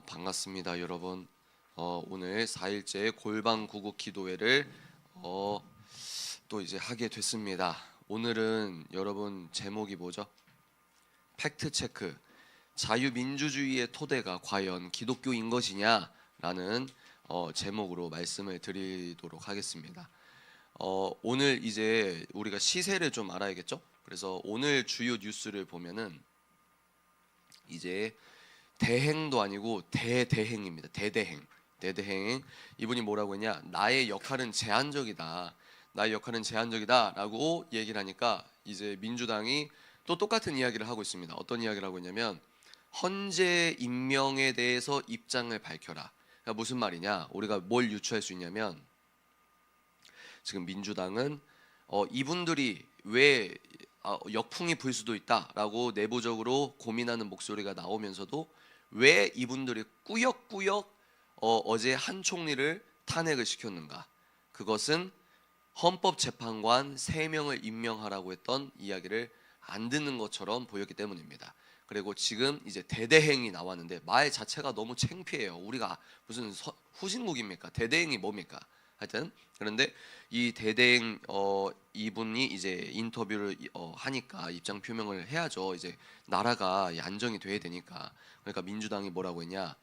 반갑습니다, 여러분. 오늘 4일째 골방구국 기도회를 또 이제 하게 됐습니다. 오늘은 여러분 제목이 뭐죠? 팩트 체크. 자유민주주의의 토대가 과연 기독교인 것이냐라는 제목으로 말씀을 드리도록 하겠습니다. 오늘 이제 우리가 시세를 좀 알아야겠죠? 그래서 오늘 주요 뉴스를 보면은 이제 대행도 아니고 대대행입니다. 대대행. 이분이 뭐라고 했냐? 나의 역할은 제한적이다. 나의 역할은 제한적이다라고 얘기를 하니까 이제 민주당이 또 똑같은 이야기를 하고 있습니다. 어떤 이야기를 하고 있냐면 헌재 임명에 대해서 입장을 밝혀라. 그러니까 무슨 말이냐? 우리가 뭘 유추할 수 있냐면 지금 민주당은 이분들이 왜 역풍이 불 수도 있다라고 내부적으로 고민하는 목소리가 나오면서도 왜 이분들이 꾸역꾸역 어제 한 총리를 탄핵을 시켰는가? 그것은 헌법재판관 3명을 임명하라고 했던 이야기를 안 듣는 것처럼 보였기 때문입니다. 그리고 지금 이제 대대행이 나왔는데 말 자체가 너무 창피해요. 우리가 무슨 후진국입니까? 대대행이 뭡니까? 하여튼 그런데 이 대대행 이분이 이제 인터뷰를 하니까 입장 표명을 해야죠. 이제 나라가 안정이 돼야 되니까. 그러니까 민주당이 뭐라고 했냐?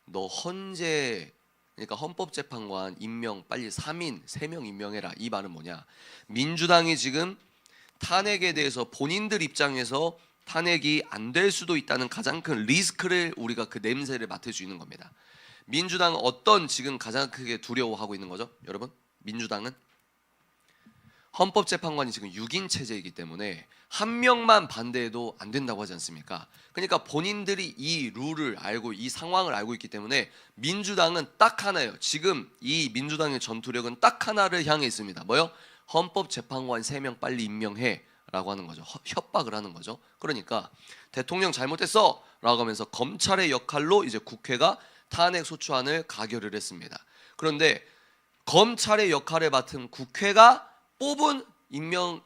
너 헌재, 그러니까 헌법재판관 임명 빨리 3명 임명해라. 이 말은 뭐냐? 민주당이 지금 탄핵에 대해서 본인들 입장에서 탄핵이 안 될 수도 있다는 가장 큰 리스크를 우리가 그 냄새를 맡을 수 있는 겁니다. 민주당은 어떤 지금 가장 크게 두려워하고 있는 거죠? 여러분, 민주당은 헌법재판관이 지금 6인 체제이기 때문에 한 명만 반대해도 안 된다고 하지 않습니까? 그러니까 본인들이 이 룰을 알고 이 상황을 알고 있기 때문에 민주당은 딱 하나예요. 지금 이 민주당의 전투력은 딱 하나를 향해 있습니다. 뭐요? 헌법재판관 3명 빨리 임명해 라고 하는 거죠. 협박을 하는 거죠. 그러니까 대통령 잘못했어 라고 하면서 검찰의 역할로 이제 국회가 탄핵 소추안을 가결을 했습니다. 그런데 검찰의 역할을 맡은 국회가 뽑은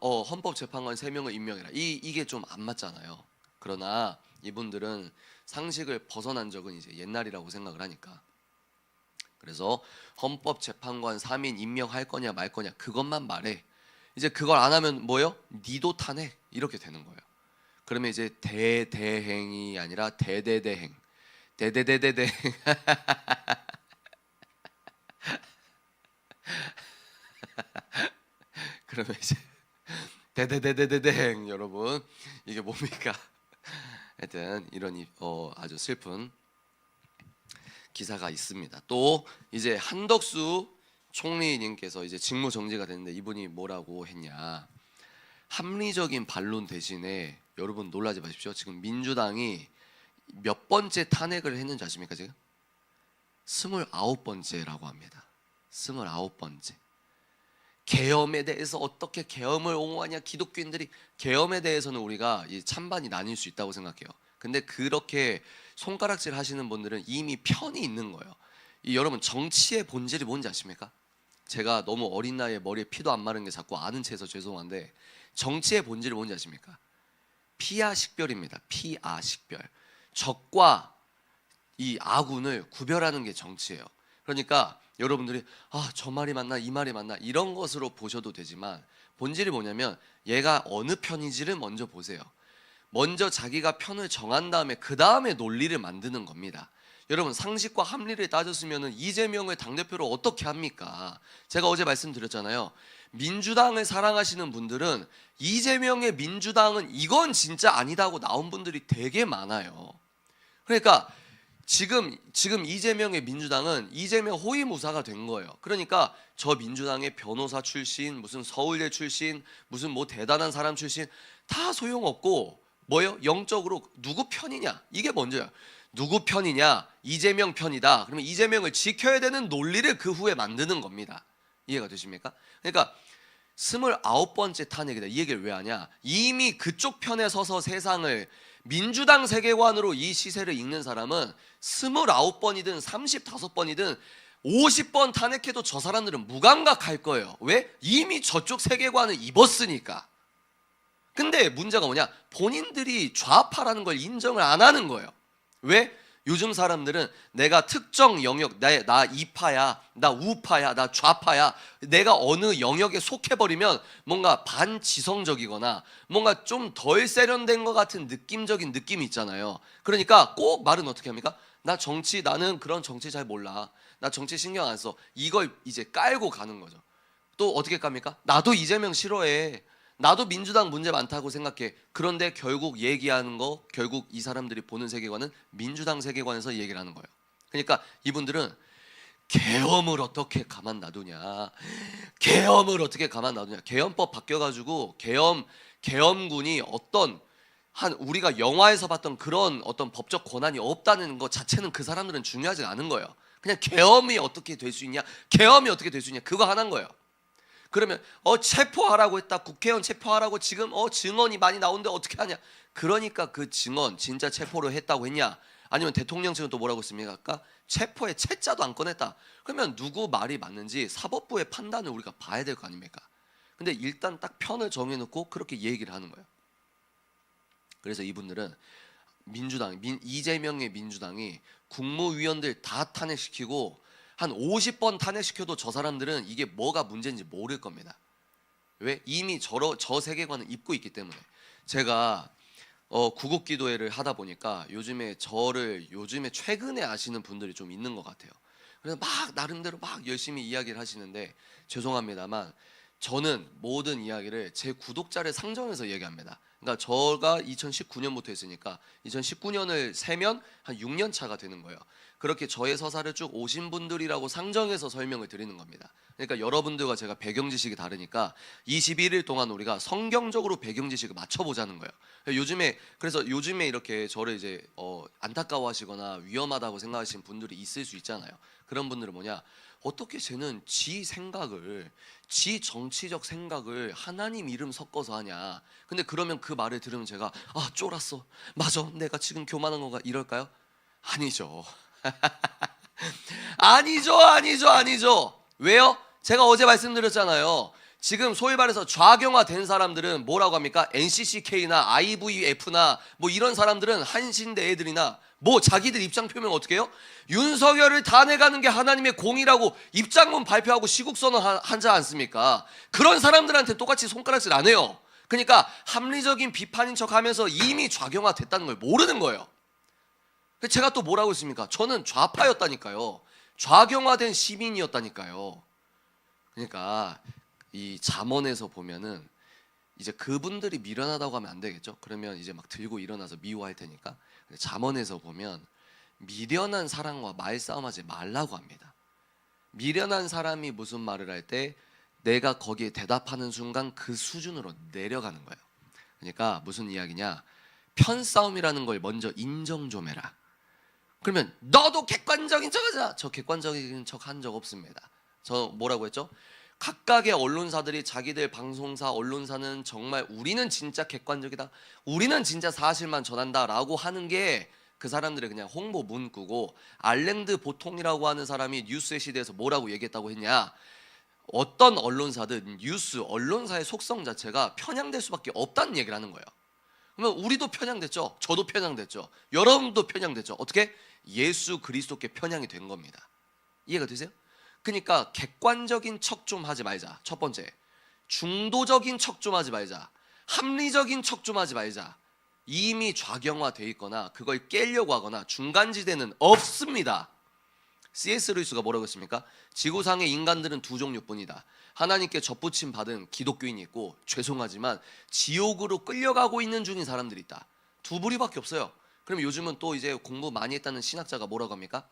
헌법재판관 3명을 임명해라. 이게 좀 안 맞잖아요. 그러나 이분들은 상식을 벗어난 적은 이제 옛날이라고 생각을 하니까. 그래서 헌법재판관 3인 임명할 거냐 말 거냐 그것만 말해. 이제 그걸 안 하면 뭐요? 니도 탄핵 이렇게 되는 거예요. 그러면 이제 대대행이 아니라 대대대행. 대대대대대. 그러면 이제 대대대대대행 여러분 이게 뭡니까? 하여튼 이런 아주 슬픈 기사가 있습니다. 또 이제 한덕수 총리님께서 이제 직무 정지가 됐는데 이분이 뭐라고 했냐? 합리적인 반론 대신에 여러분 놀라지 마십시오. 지금 민주당이 몇 번째 탄핵을 했는지 아십니까? 지금 29번째라고 합니다. 29번째. 계엄에 대해서 어떻게 계엄을 옹호하냐? 기독교인들이 계엄에 대해서는 우리가 찬반이 나뉠 수 있다고 생각해요. 근데 그렇게 손가락질 하시는 분들은 이미 편이 있는 거예요. 여러분 정치의 본질이 뭔지 아십니까? 제가 너무 어린 나이에 머리에 피도 안 마른 게 자꾸 아는 체해서 죄송한데 정치의 본질이 뭔지 아십니까? 피아 식별입니다. 피아 식별. 적과 이 아군을 구별하는 게 정치예요. 그러니까 여러분들이 저 말이 맞나 이 말이 맞나 이런 것으로 보셔도 되지만 본질이 뭐냐면 얘가 어느 편인지를 먼저 보세요. 먼저 자기가 편을 정한 다음에 그 다음에 논리를 만드는 겁니다. 여러분 상식과 합리를 따졌으면 이재명을 당대표로 어떻게 합니까? 제가 어제 말씀드렸잖아요. 민주당을 사랑하시는 분들은 이재명의 민주당은 이건 진짜 아니다고 나온 분들이 되게 많아요. 그러니까 지금 이재명의 민주당은 이재명 호위무사가 된 거예요. 그러니까 저 민주당의 변호사 출신, 무슨 서울대 출신, 무슨 뭐 대단한 사람 출신 다 소용없고 뭐예요? 영적으로 누구 편이냐? 이게 먼저야. 누구 편이냐? 이재명 편이다. 그러면 이재명을 지켜야 되는 논리를 그 후에 만드는 겁니다. 이해가 되십니까? 그러니까 29번째 탄핵이다. 이 얘기를 왜 하냐? 이미 그쪽 편에 서서 세상을 민주당 세계관으로 이 시세를 읽는 사람은 29번이든 35번이든 50번 탄핵해도 저 사람들은 무감각할 거예요. 왜? 이미 저쪽 세계관을 입었으니까. 근데 문제가 뭐냐? 본인들이 좌파라는 걸 인정을 안 하는 거예요. 왜? 요즘 사람들은 내가 특정 영역, 나 이파야, 나 우파야, 나 좌파야, 내가 어느 영역에 속해버리면 뭔가 반지성적이거나 뭔가 좀 덜 세련된 것 같은 느낌적인 느낌이 있잖아요. 그러니까 꼭 말은 어떻게 합니까? 나는 그런 정치 잘 몰라. 나 정치 신경 안 써. 이걸 이제 깔고 가는 거죠. 또 어떻게 깝니까? 나도 이재명 싫어해. 나도 민주당 문제 많다고 생각해. 그런데 결국 얘기하는 거, 결국 이 사람들이 보는 세계관은 민주당 세계관에서 얘기를 하는 거예요. 그러니까 이분들은 계엄을 어떻게 가만 놔두냐, 계엄을 어떻게 가만 놔두냐. 계엄법 바뀌어가지고 계엄군이 어떤 한 우리가 영화에서 봤던 그런 어떤 법적 권한이 없다는 것 자체는 그 사람들은 중요하지 않은 거예요. 그냥 계엄이 어떻게 될 수 있냐, 계엄이 어떻게 될 수 있냐, 그거 하나인 거예요. 그러면 체포하라고 했다. 국회의원 체포하라고 지금 증언이 많이 나오는데 어떻게 하냐. 그러니까 그 증언 진짜 체포를 했다고 했냐. 아니면 대통령 측은 또 뭐라고 했습니까? 체포의 채자도 안 꺼냈다. 그러면 누구 말이 맞는지 사법부의 판단을 우리가 봐야 될 거 아닙니까? 근데 일단 딱 편을 정해놓고 그렇게 얘기를 하는 거예요. 그래서 이분들은 이재명의 민주당이 국무위원들 다 탄핵시키고 한 50번 탄핵시켜도 저 사람들은 이게 뭐가 문제인지 모를 겁니다. 왜? 이미 저 세계관을 입고 있기 때문에. 제가 구국기도회를 하다 보니까 요즘에 최근에 아시는 분들이 좀 있는 것 같아요. 그래서 막 나름대로 막 열심히 이야기를 하시는데 죄송합니다만 저는 모든 이야기를 제 구독자를 상정해서 얘기합니다. 그러니까 저가 2019년부터 했으니까 2019년을 세면 한 6년 차가 되는 거예요. 그렇게 저의 서사를 쭉 오신 분들이라고 상정해서 설명을 드리는 겁니다. 그러니까 여러분들과 제가 배경 지식이 다르니까 21일 동안 우리가 성경적으로 배경 지식을 맞춰보자는 거예요. 그래서 요즘에 이렇게 저를 이제 안타까워하시거나 위험하다고 생각하시는 분들이 있을 수 있잖아요. 그런 분들은 뭐냐, 어떻게 쟤는 지 정치적 생각을 하나님 이름 섞어서 하냐. 근데 그러면 그 말을 들으면 제가 쫄았어, 맞아, 내가 지금 교만한 건가 이럴까요? 아니죠. 아니죠. 왜요? 제가 어제 말씀드렸잖아요. 지금 소위 말해서 좌경화된 사람들은 뭐라고 합니까? NCCK나 IVF나 뭐 이런 사람들은 한신대 애들이나 뭐 자기들 입장 표명 어떻게 해요? 윤석열을 탄핵하는 게 하나님의 공이라고 입장문 발표하고 시국선언 하지 않습니까? 그런 사람들한테 똑같이 손가락질 안 해요. 그러니까 합리적인 비판인 척하면서 이미 좌경화됐다는 걸 모르는 거예요. 제가 또 뭐라고 했습니까? 저는 좌파였다니까요. 좌경화된 시민이었다니까요. 그러니까 이 잠언에서 보면은 이제 그분들이 미련하다고 하면 안 되겠죠. 그러면 이제 막 들고 일어나서 미워할 테니까. 잠언에서 보면 미련한 사람과 말싸움하지 말라고 합니다. 미련한 사람이 무슨 말을 할 때 내가 거기에 대답하는 순간 그 수준으로 내려가는 거예요. 그러니까 무슨 이야기냐, 편싸움이라는 걸 먼저 인정 좀 해라. 그러면 너도 객관적인 척하자. 저 객관적인 척 한 적 없습니다. 저 뭐라고 했죠? 각각의 언론사들이 자기들 방송사 언론사는 정말 우리는 진짜 객관적이다, 우리는 진짜 사실만 전한다 라고 하는 게 그 사람들의 그냥 홍보 문구고, 알랭드 보통이라고 하는 사람이 뉴스의 시대에서 뭐라고 얘기했다고 했냐, 어떤 언론사든 언론사의 속성 자체가 편향될 수밖에 없다는 얘기를 하는 거예요. 그러면 우리도 편향됐죠. 저도 편향됐죠. 여러분도 편향됐죠. 어떻게? 예수 그리스도께 편향이 된 겁니다. 이해가 되세요? 그러니까 객관적인 척 좀 하지 말자. 첫 번째, 중도적인 척 좀 하지 말자. 합리적인 척 좀 하지 말자. 이미 좌경화돼 있거나 그걸 깨려고 하거나 중간지대는 없습니다. C.S. 루이스가 뭐라고 했습니까? 지구상의 인간들은 두 종류뿐이다. 하나님께 접붙임 받은 기독교인이 있고, 죄송하지만 지옥으로 끌려가고 있는 중인 사람들이 있다. 두 부류밖에 없어요. 그럼 요즘은 또 이제 공부 많이 했다는 신학자가 뭐라고 합니까?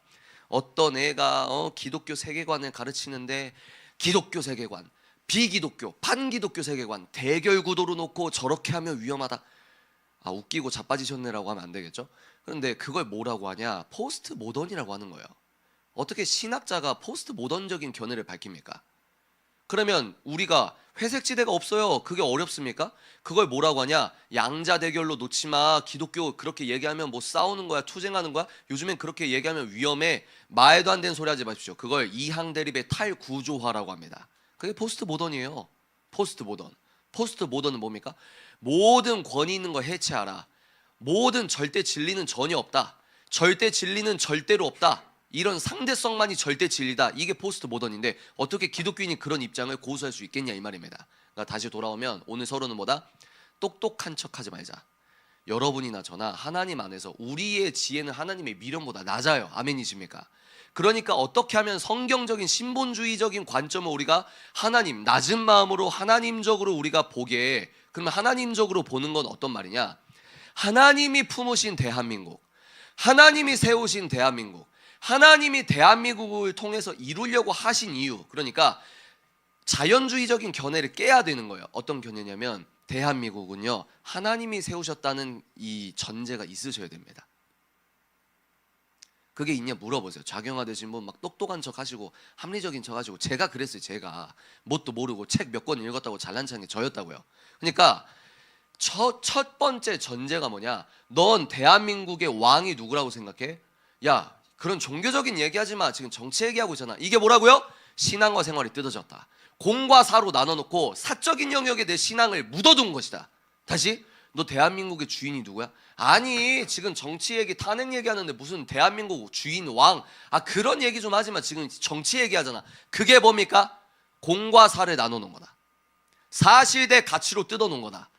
어떤 애가 기독교 세계관을 가르치는데 기독교 세계관, 비기독교, 반기독교 세계관 대결 구도로 놓고 저렇게 하면 위험하다. 웃기고 자빠지셨네라고 하면 안 되겠죠? 그런데 그걸 뭐라고 하냐? 포스트 모던이라고 하는 거예요. 어떻게 신학자가 포스트 모던적인 견해를 밝힙니까? 그러면 우리가 회색지대가 없어요. 그게 어렵습니까? 그걸 뭐라고 하냐? 양자 대결로 놓지 마. 기독교 그렇게 얘기하면 뭐 싸우는 거야, 투쟁하는 거야. 요즘엔 그렇게 얘기하면 위험해. 말도 안 되는 소리 하지 마십시오. 그걸 이항 대립의 탈구조화라고 합니다. 그게 포스트 모던이에요. 포스트 모던. 포스트 모던은 뭡니까? 모든 권위 있는 거 해체하라. 모든 절대 진리는 전혀 없다. 절대 진리는 절대로 없다. 이런 상대성만이 절대 진리다. 이게 포스트 모던인데 어떻게 기독교인이 그런 입장을 고수할 수 있겠냐 이 말입니다. 그러니까 다시 돌아오면 오늘 서론은 뭐다? 똑똑한 척하지 말자. 여러분이나 저나 하나님 안에서 우리의 지혜는 하나님의 미련보다 낮아요. 아멘이십니까? 그러니까 어떻게 하면 성경적인 신본주의적인 관점을 우리가 하나님, 낮은 마음으로 하나님적으로 우리가 보게, 그러면 하나님적으로 보는 건 어떤 말이냐? 하나님이 품으신 대한민국, 하나님이 세우신 대한민국, 하나님이 대한민국을 통해서 이루려고 하신 이유, 그러니까 자연주의적인 견해를 깨야 되는 거예요. 어떤 견해냐면 대한민국은요, 하나님이 세우셨다는 이 전제가 있으셔야 됩니다. 그게 있냐 물어보세요. 작용화되신 분 막 똑똑한 척 하시고 합리적인 척 하시고, 제가 그랬어요. 제가 뭣도 모르고 책 몇 권 읽었다고 잘난 척한 게 저였다고요. 그러니까 첫 번째 전제가 뭐냐? 넌 대한민국의 왕이 누구라고 생각해? 야, 그런 종교적인 얘기하지 마. 지금 정치 얘기하고 있잖아. 이게 뭐라고요? 신앙과 생활이 뜯어졌다. 공과 사로 나눠놓고 사적인 영역에 내 신앙을 묻어둔 것이다. 다시, 너 대한민국의 주인이 누구야? 아니, 지금 정치 얘기, 탄핵 얘기하는데 무슨 대한민국 주인, 왕, 그런 얘기 좀 하지 마. 지금 정치 얘기하잖아. 그게 뭡니까? 공과 사를 나눠놓은 거다. 사실 대 가치로 뜯어놓은 거다.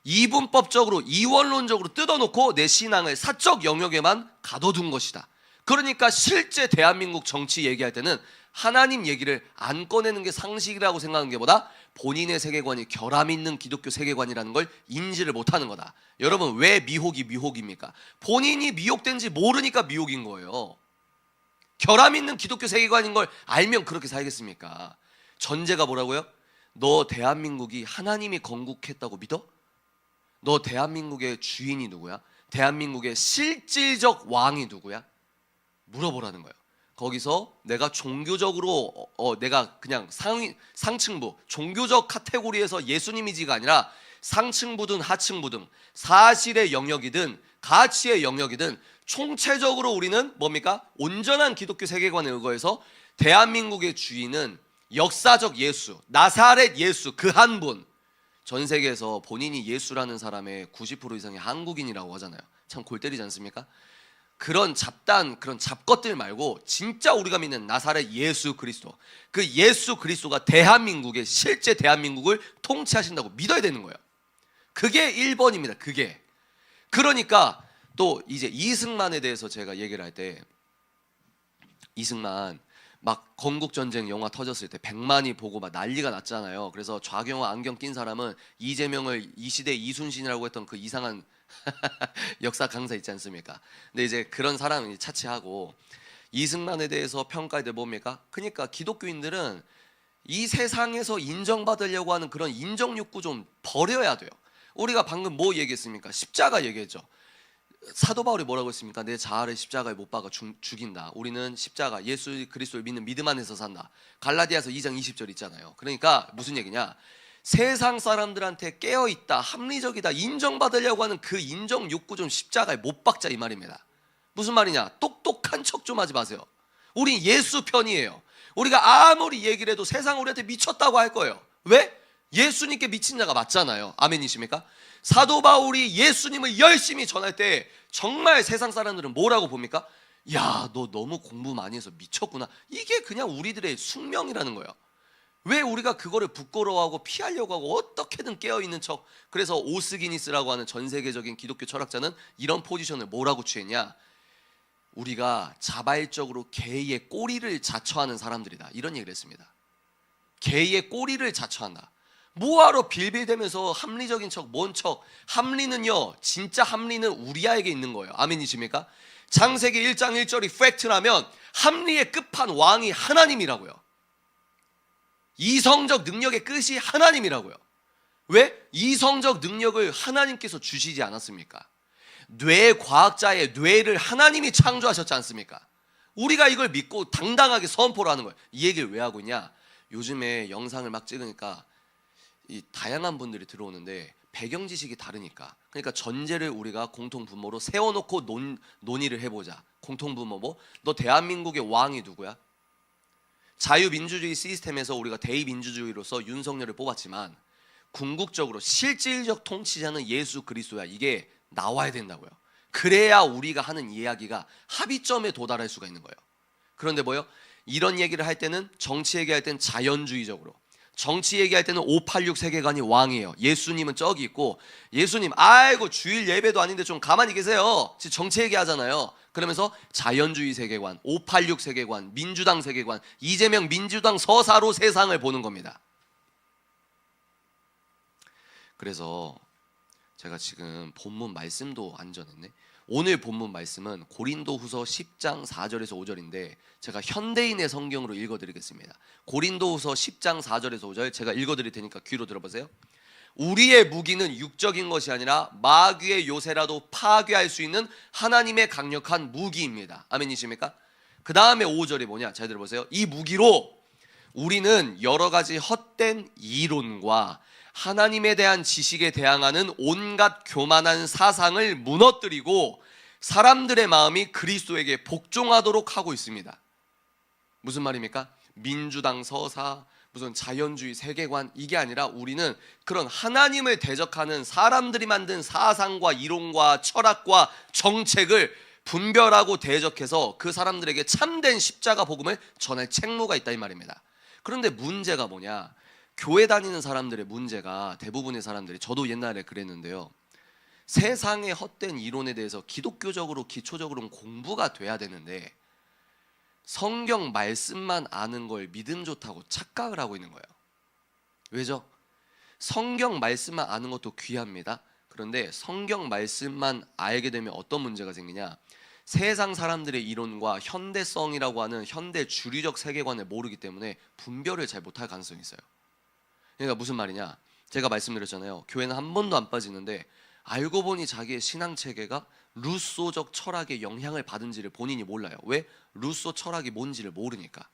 이분법적으로, 이원론적으로 뜯어놓고 내 신앙을 사적 영역에만 가둬둔 것이다. 그러니까 실제 대한민국 정치 얘기할 때는 하나님 얘기를 안 꺼내는 게 상식이라고 생각하는 게 보다 본인의 세계관이 결함 있는 기독교 세계관이라는 걸 인지를 못하는 거다. 여러분, 왜 미혹입니까? 본인이 미혹된지 모르니까 미혹인 거예요. 결함 있는 기독교 세계관인 걸 알면 그렇게 살겠습니까? 전제가 뭐라고요? 너 대한민국이 하나님이 건국했다고 믿어? 너 대한민국의 주인이 누구야? 대한민국의 실질적 왕이 누구야? 물어보라는 거예요. 거기서 내가 종교적으로 내가 그냥 상층부, 종교적 카테고리에서 예수님이지가 아니라 상층부든 하층부든 사실의 영역이든 가치의 영역이든 총체적으로 우리는 뭡니까? 온전한 기독교 세계관에 의거해서 대한민국의 주인은 역사적 예수, 나사렛 예수, 그 한 분. 전 세계에서 본인이 예수라는 사람의 90% 이상이 한국인이라고 하잖아요. 참 골 때리지 않습니까? 그런 그런 잡것들 말고 진짜 우리가 믿는 나사렛 예수 그리스도, 그 예수 그리스도가 대한민국의 실제 대한민국을 통치하신다고 믿어야 되는 거예요. 그게 1번입니다. 그게. 그러니까 또 이제 이승만에 대해서 제가 얘기를 할 때, 이승만 막 건국전쟁 영화 터졌을 때 100만이 보고 막 난리가 났잖아요. 그래서 좌경화 안경 낀 사람은 이재명을 이 시대 이순신이라고 했던 그 이상한 역사 강사 있지 않습니까? 근데 이제 그런 사람을 차치하고 이승만에 대해서 평가할 때 뭡니까? 그러니까 기독교인들은 이 세상에서 인정받으려고 하는 그런 인정 욕구 좀 버려야 돼요. 우리가 방금 뭐 얘기했습니까? 십자가 얘기했죠. 사도 바울이 뭐라고 했습니까? 내 자아를 십자가에 못 박아 죽인다. 우리는 십자가, 예수 그리스도를 믿는 믿음 안에서 산다. 갈라디아서 2장 20절 있잖아요. 그러니까 무슨 얘기냐? 세상 사람들한테 깨어있다, 합리적이다, 인정받으려고 하는 그 인정 욕구 좀 십자가에 못 박자 이 말입니다. 무슨 말이냐? 똑똑한 척 좀 하지 마세요. 우리 예수 편이에요. 우리가 아무리 얘기를 해도 세상 우리한테 미쳤다고 할 거예요. 왜? 예수님께 미친 자가 맞잖아요. 아멘이십니까? 사도 바울이 예수님을 열심히 전할 때 정말 세상 사람들은 뭐라고 봅니까? 야, 너 너무 공부 많이 해서 미쳤구나. 이게 그냥 우리들의 숙명이라는 거예요. 왜 우리가 그거를 부끄러워하고 피하려고 하고 어떻게든 깨어있는 척. 그래서 오스기니스라고 하는 전 세계적인 기독교 철학자는 이런 포지션을 뭐라고 취했냐? 우리가 자발적으로 개의 꼬리를 자처하는 사람들이다, 이런 얘기를 했습니다. 개의 꼬리를 자처한다. 뭐하러 빌빌대면서 합리적인 척, 뭔 척. 합리는요, 진짜 합리는 우리아에게 있는 거예요. 아멘이십니까? 창세기 1장 1절이 팩트라면 합리의 끝판왕이 하나님이라고요. 이성적 능력의 끝이 하나님이라고요. 왜? 이성적 능력을 하나님께서 주시지 않았습니까? 뇌과학자의 뇌를 하나님이 창조하셨지 않습니까? 우리가 이걸 믿고 당당하게 선포를 하는 거예요. 이 얘기를 왜 하고 있냐? 요즘에 영상을 막 찍으니까 이 다양한 분들이 들어오는데 배경 지식이 다르니까, 그러니까 전제를 우리가 공통분모로 세워놓고 논의를 해보자. 공통분모 뭐? 너 대한민국의 왕이 누구야? 자유민주주의 시스템에서 우리가 대의민주주의로서 윤석열을 뽑았지만 궁극적으로 실질적 통치자는 예수 그리스도야. 이게 나와야 된다고요. 그래야 우리가 하는 이야기가 합의점에 도달할 수가 있는 거예요. 그런데 뭐요? 이런 얘기를 할 때는, 정치 얘기할 때는 자연주의적으로, 정치 얘기할 때는 586 세계관이 왕이에요. 예수님은 저기 있고, 예수님 아이고 주일 예배도 아닌데 좀 가만히 계세요. 지금 정치 얘기하잖아요. 그러면서 자연주의 세계관, 586 세계관, 민주당 세계관, 이재명 민주당 서사로 세상을 보는 겁니다. 그래서 제가 지금 본문 말씀도 안 전했네. 오늘 본문 말씀은 고린도후서 10장 4절에서 5절인데 제가 현대인의 성경으로 읽어드리겠습니다. 고린도후서 10장 4절에서 5절 제가 읽어드릴 테니까 귀로 들어보세요. 우리의 무기는 육적인 것이 아니라 마귀의 요새라도 파괴할 수 있는 하나님의 강력한 무기입니다. 아멘이십니까? 그 다음에 5절이 뭐냐? 잘 들어보세요. 이 무기로 우리는 여러 가지 헛된 이론과 하나님에 대한 지식에 대항하는 온갖 교만한 사상을 무너뜨리고 사람들의 마음이 그리스도에게 복종하도록 하고 있습니다. 무슨 말입니까? 민주당 서사, 무슨 자연주의 세계관, 이게 아니라 우리는 그런 하나님을 대적하는 사람들이 만든 사상과 이론과 철학과 정책을 분별하고 대적해서 그 사람들에게 참된 십자가 복음을 전할 책무가 있다 이 말입니다. 그런데 문제가 뭐냐? 교회 다니는 사람들의 문제가, 대부분의 사람들이, 저도 옛날에 그랬는데요, 세상의 헛된 이론에 대해서 기독교적으로 기초적으로는 공부가 돼야 되는데 성경 말씀만 아는 걸 믿음 좋다고 착각을 하고 있는 거예요. 왜죠? 성경 말씀만 아는 것도 귀합니다. 그런데 성경 말씀만 알게 되면 어떤 문제가 생기냐? 세상 사람들의 이론과 현대성이라고 하는 현대 주류적 세계관을 모르기 때문에 분별을 잘 못할 가능성이 있어요. 그러니까 무슨 말이냐? 제가 말씀드렸잖아요. 교회는 한 번도 안 빠지는데 알고 보니 자기의 신앙 체계가 루소적 철학의 영향을 받은지를 본인이 몰라요. 왜? 루소 철학이 뭔지를 모르니까.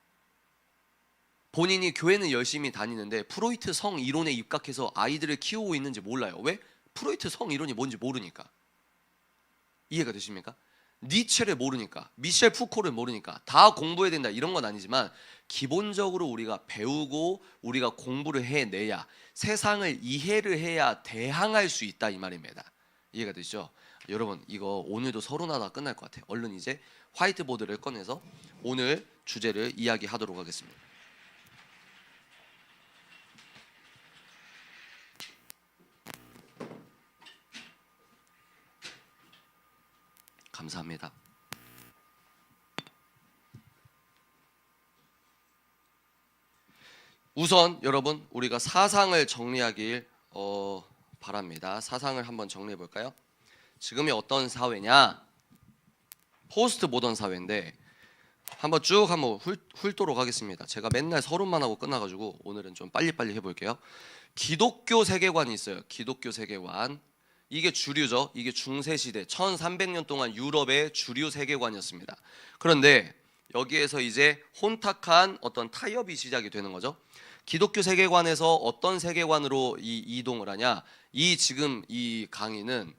본인이 교회는 열심히 다니는데 프로이트 성 이론에 입각해서 아이들을 키우고 있는지 몰라요. 왜? 프로이트 성 이론이 뭔지 모르니까. 이해가 되십니까? 니체를 모르니까, 미셸 푸코를 모르니까. 다 공부해야 된다 이런 건 아니지만 기본적으로 우리가 배우고 우리가 공부를 해내야, 세상을 이해를 해야 대항할 수 있다 이 말입니다. 이해가 되시죠? 여러분, 이거 오늘도 서론하다 끝날 것 같아요. 얼른 이제 화이트보드를 꺼내서 오늘 주제를 이야기하도록 하겠습니다. 감사합니다. 우선 여러분, 우리가 사상을 정리하길 바랍니다. 사상을 한번 정리해 볼까요? 지금이 어떤 사회냐? 포스트 모던 사회인데 한번 쭉 훑도록 하겠습니다. 제가 맨날 서론만 하고 끝나가지고 오늘은 좀 빨리빨리 해볼게요. 기독교 세계관이 있어요. 기독교 세계관. 이게 주류죠. 이게 중세시대 1300년 동안 유럽의 주류 세계관이었습니다. 그런데 여기에서 이제 혼탁한 어떤 타협이 시작이 되는 거죠. 기독교 세계관에서 어떤 세계관으로 이동을 하냐? 지금 이 강의는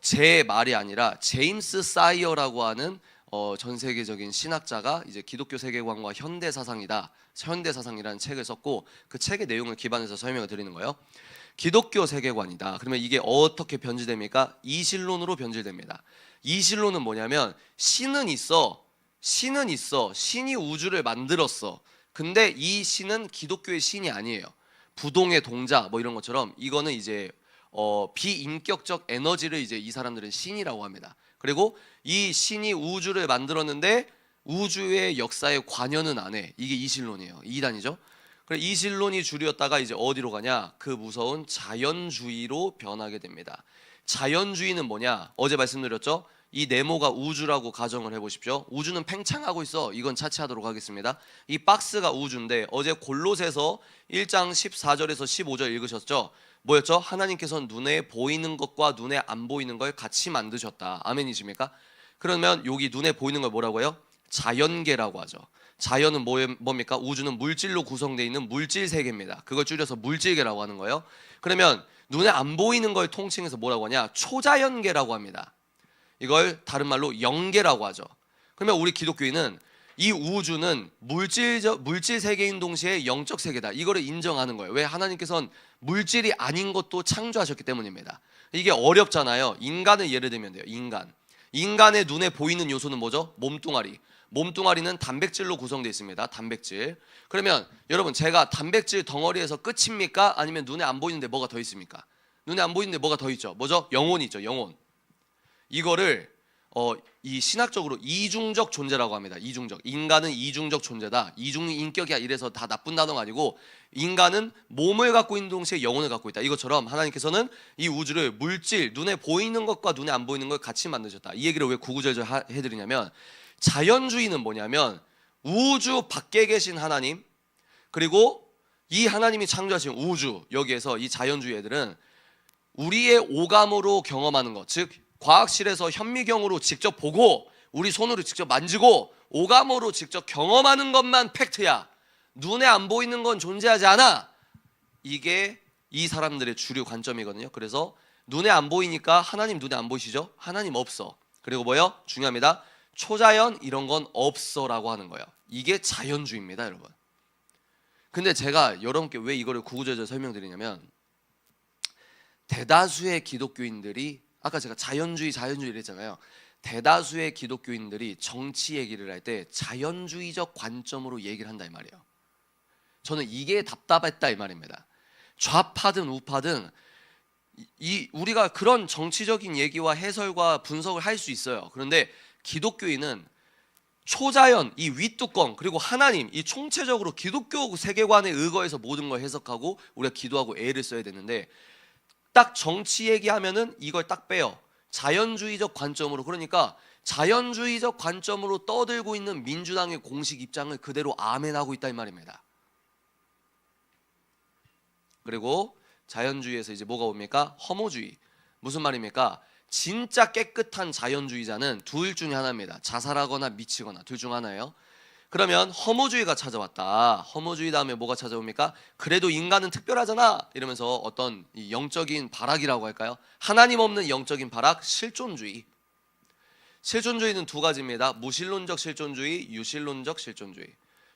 제 말이 아니라 제임스 사이어라고 하는 전 세계적인 신학자가 이제 기독교 세계관과 현대 사상이라는 책을 썼고 그 책의 내용을 기반해서 설명을 드리는 거예요. 기독교 세계관이다. 그러면 이게 어떻게 변질됩니까? 이신론으로 변질됩니다. 이신론은 뭐냐면 신은 있어. 신이 우주를 만들었어. 근데 이 신은 기독교의 신이 아니에요. 부동의 동자 뭐 이런 것처럼 이거는 이제 비인격적 에너지를 이제 이 사람들은 신이라고 합니다. 그리고 이 신이 우주를 만들었는데 우주의 역사에 관여는 안 해. 이게 이신론이에요. 이단이죠. 그래 이신론이 주류였다가 이제 어디로 가냐? 그 무서운 자연주의로 변하게 됩니다. 자연주의는 뭐냐? 어제 말씀드렸죠? 이 네모가 우주라고 가정을 해보십시오. 우주는 팽창하고 있어. 이건 차치하도록 하겠습니다. 이 박스가 우주인데 어제 골로새서 1장 14절에서 15절 읽으셨죠? 뭐였죠? 하나님께서는 눈에 보이는 것과 눈에 안 보이는 걸 같이 만드셨다. 아멘이십니까? 그러면 여기 눈에 보이는 걸 뭐라고 해요? 자연계라고 하죠. 자연은 뭡니까? 우주는 물질로 구성되어 있는 물질 세계입니다. 그걸 줄여서 물질계라고 하는 거예요. 그러면 눈에 안 보이는 걸 통칭해서 뭐라고 하냐? 초자연계라고 합니다. 이걸 다른 말로 영계라고 하죠. 그러면 우리 기독교인은 이 우주는 물질 세계인 동시에 영적 세계다. 이거를 인정하는 거예요. 왜? 하나님께서는 물질이 아닌 것도 창조하셨기 때문입니다. 이게 어렵잖아요. 인간을 예를 들면 돼요. 인간의 눈에 보이는 요소는 뭐죠? 몸뚱아리. 몸뚱아리는 단백질로 구성되어 있습니다. 단백질. 그러면 여러분, 제가 단백질 덩어리에서 끝입니까? 아니면 눈에 안 보이는데 뭐가 더 있습니까? 눈에 안 보이는데 뭐가 더 있죠? 뭐죠? 영혼이 있죠. 영혼. 이거를 이 신학적으로 이중적 존재라고 합니다. 이중적. 인간은 이중적 존재다. 이중 인격이야. 이래서 다 나쁜 단어가 아니고, 인간은 몸을 갖고 있는 동시에 영혼을 갖고 있다. 이것처럼 하나님께서는 이 우주를 물질, 눈에 보이는 것과 눈에 안 보이는 걸 같이 만드셨다. 이 얘기를 왜 구구절절 해드리냐면, 자연주의는 뭐냐면 우주 밖에 계신 하나님, 그리고 이 하나님이 창조하신 우주, 여기에서 이 자연주의 애들은 우리의 오감으로 경험하는 것, 즉 과학실에서 현미경으로 직접 보고 우리 손으로 직접 만지고 오감으로 직접 경험하는 것만 팩트야. 눈에 안 보이는 건 존재하지 않아. 이게 이 사람들의 주류 관점이거든요. 그래서 눈에 안 보이니까 하나님 눈에 안 보이시죠? 하나님 없어. 그리고 뭐요? 중요합니다. 초자연 이런 건 없어라고 하는 거예요. 이게 자연주의입니다, 여러분. 근데 제가 여러분께 왜 이거를 구구절절 설명드리냐면, 대다수의 기독교인들이, 아까 제가 자연주의 이랬잖아요. 대다수의 기독교인들이 정치 얘기를 할 때 자연주의적 관점으로 얘기를 한다 이 말이에요. 저는 이게 답답했다 이 말입니다. 좌파든 우파든 우리가 그런 정치적인 얘기와 해설과 분석을 할 수 있어요. 그런데 기독교인은 초자연, 이 윗뚜껑, 그리고 하나님, 이 총체적으로 기독교 세계관에 의거해서 모든 걸 해석하고 우리가 기도하고 애를 써야 되는데, 딱 정치 얘기하면은 이걸 딱 빼요. 자연주의적 관점으로. 그러니까 자연주의적 관점으로 떠들고 있는 민주당의 공식 입장을 그대로 아멘하고 있다 이 말입니다. 그리고 자연주의에서 이제 뭐가 옵니까? 허무주의. 무슨 말입니까? 진짜 깨끗한 자연주의자는 둘 중에 하나입니다. 자살하거나 미치거나 둘 중 하나예요. 그러면 허무주의가 찾아왔다. 허무주의 다음에 뭐가 찾아옵니까? 그래도 인간은 특별하잖아 이러면서 어떤 이 영적인 발악이라고 할까요? 하나님 없는 영적인 발악, 실존주의. 실존주의는 두 가지입니다. 무신론적 실존주의, 유신론적 실존주의.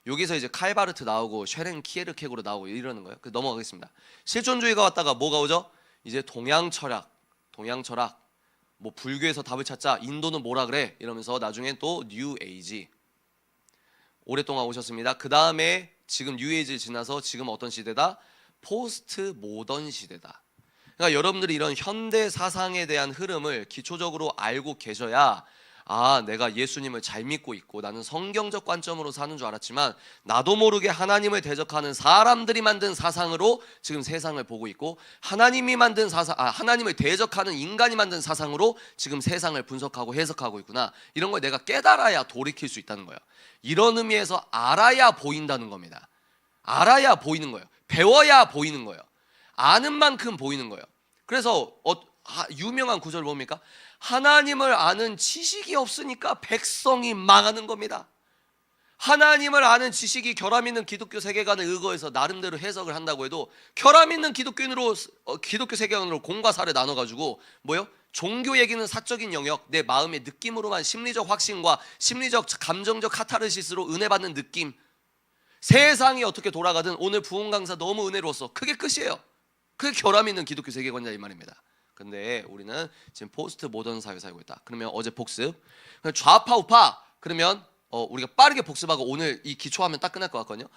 여기서 이제 칼바르트 나오고 쉐렌 키에르케고르 나오고 이러는 거예요. 넘어가겠습니다. 실존주의가 왔다가 뭐가 오죠? 이제 동양 철학, 뭐 불교에서 답을 찾자, 인도는 뭐라 그래 이러면서 나중엔 또 뉴 에이지 오랫동안 오셨습니다. 그 다음에 지금 뉴 에이지를 지나서 지금 어떤 시대다? 포스트 모던 시대다. 그러니까 여러분들이 이런 현대 사상에 대한 흐름을 기초적으로 알고 계셔야, 아, 내가 예수님을 잘 믿고 있고 나는 성경적 관점으로 사는 줄 알았지만 나도 모르게 하나님을 대적하는 사람들이 만든 사상으로 지금 세상을 보고 있고, 하나님이 만든 사상, 하나님을 대적하는 인간이 만든 사상으로 지금 세상을 분석하고 해석하고 있구나. 이런 걸 내가 깨달아야 돌이킬 수 있다는 거예요. 이런 의미에서 알아야 보인다는 겁니다. 알아야 보이는 거예요. 배워야 보이는 거예요. 아는 만큼 보이는 거예요. 그래서 유명한 구절 뭡니까? 하나님을 아는 지식이 없으니까 백성이 망하는 겁니다. 하나님을 아는 지식이 결함 있는 기독교 세계관에 의거해서 나름대로 해석을 한다고 해도, 결함 있는 기독교 세계관으로 공과 사를 나눠가지고 뭐요? 종교 얘기는 사적인 영역, 내 마음의 느낌으로만 심리적 확신과 심리적 감정적 카타르시스로 은혜 받는 느낌, 세상이 어떻게 돌아가든 오늘 부흥 강사 너무 은혜로웠어, 그게 끝이에요. 그게 결함 있는 기독교 세계관이다 이 말입니다. 근데 우리는 지금 포스트 모던 사회에 살고 있다. 그러면 어제 복습, 좌파 우파, 그러면 우리가 빠르게 복습하고 오늘 이 기초하면 딱 끝날 것 같거든요.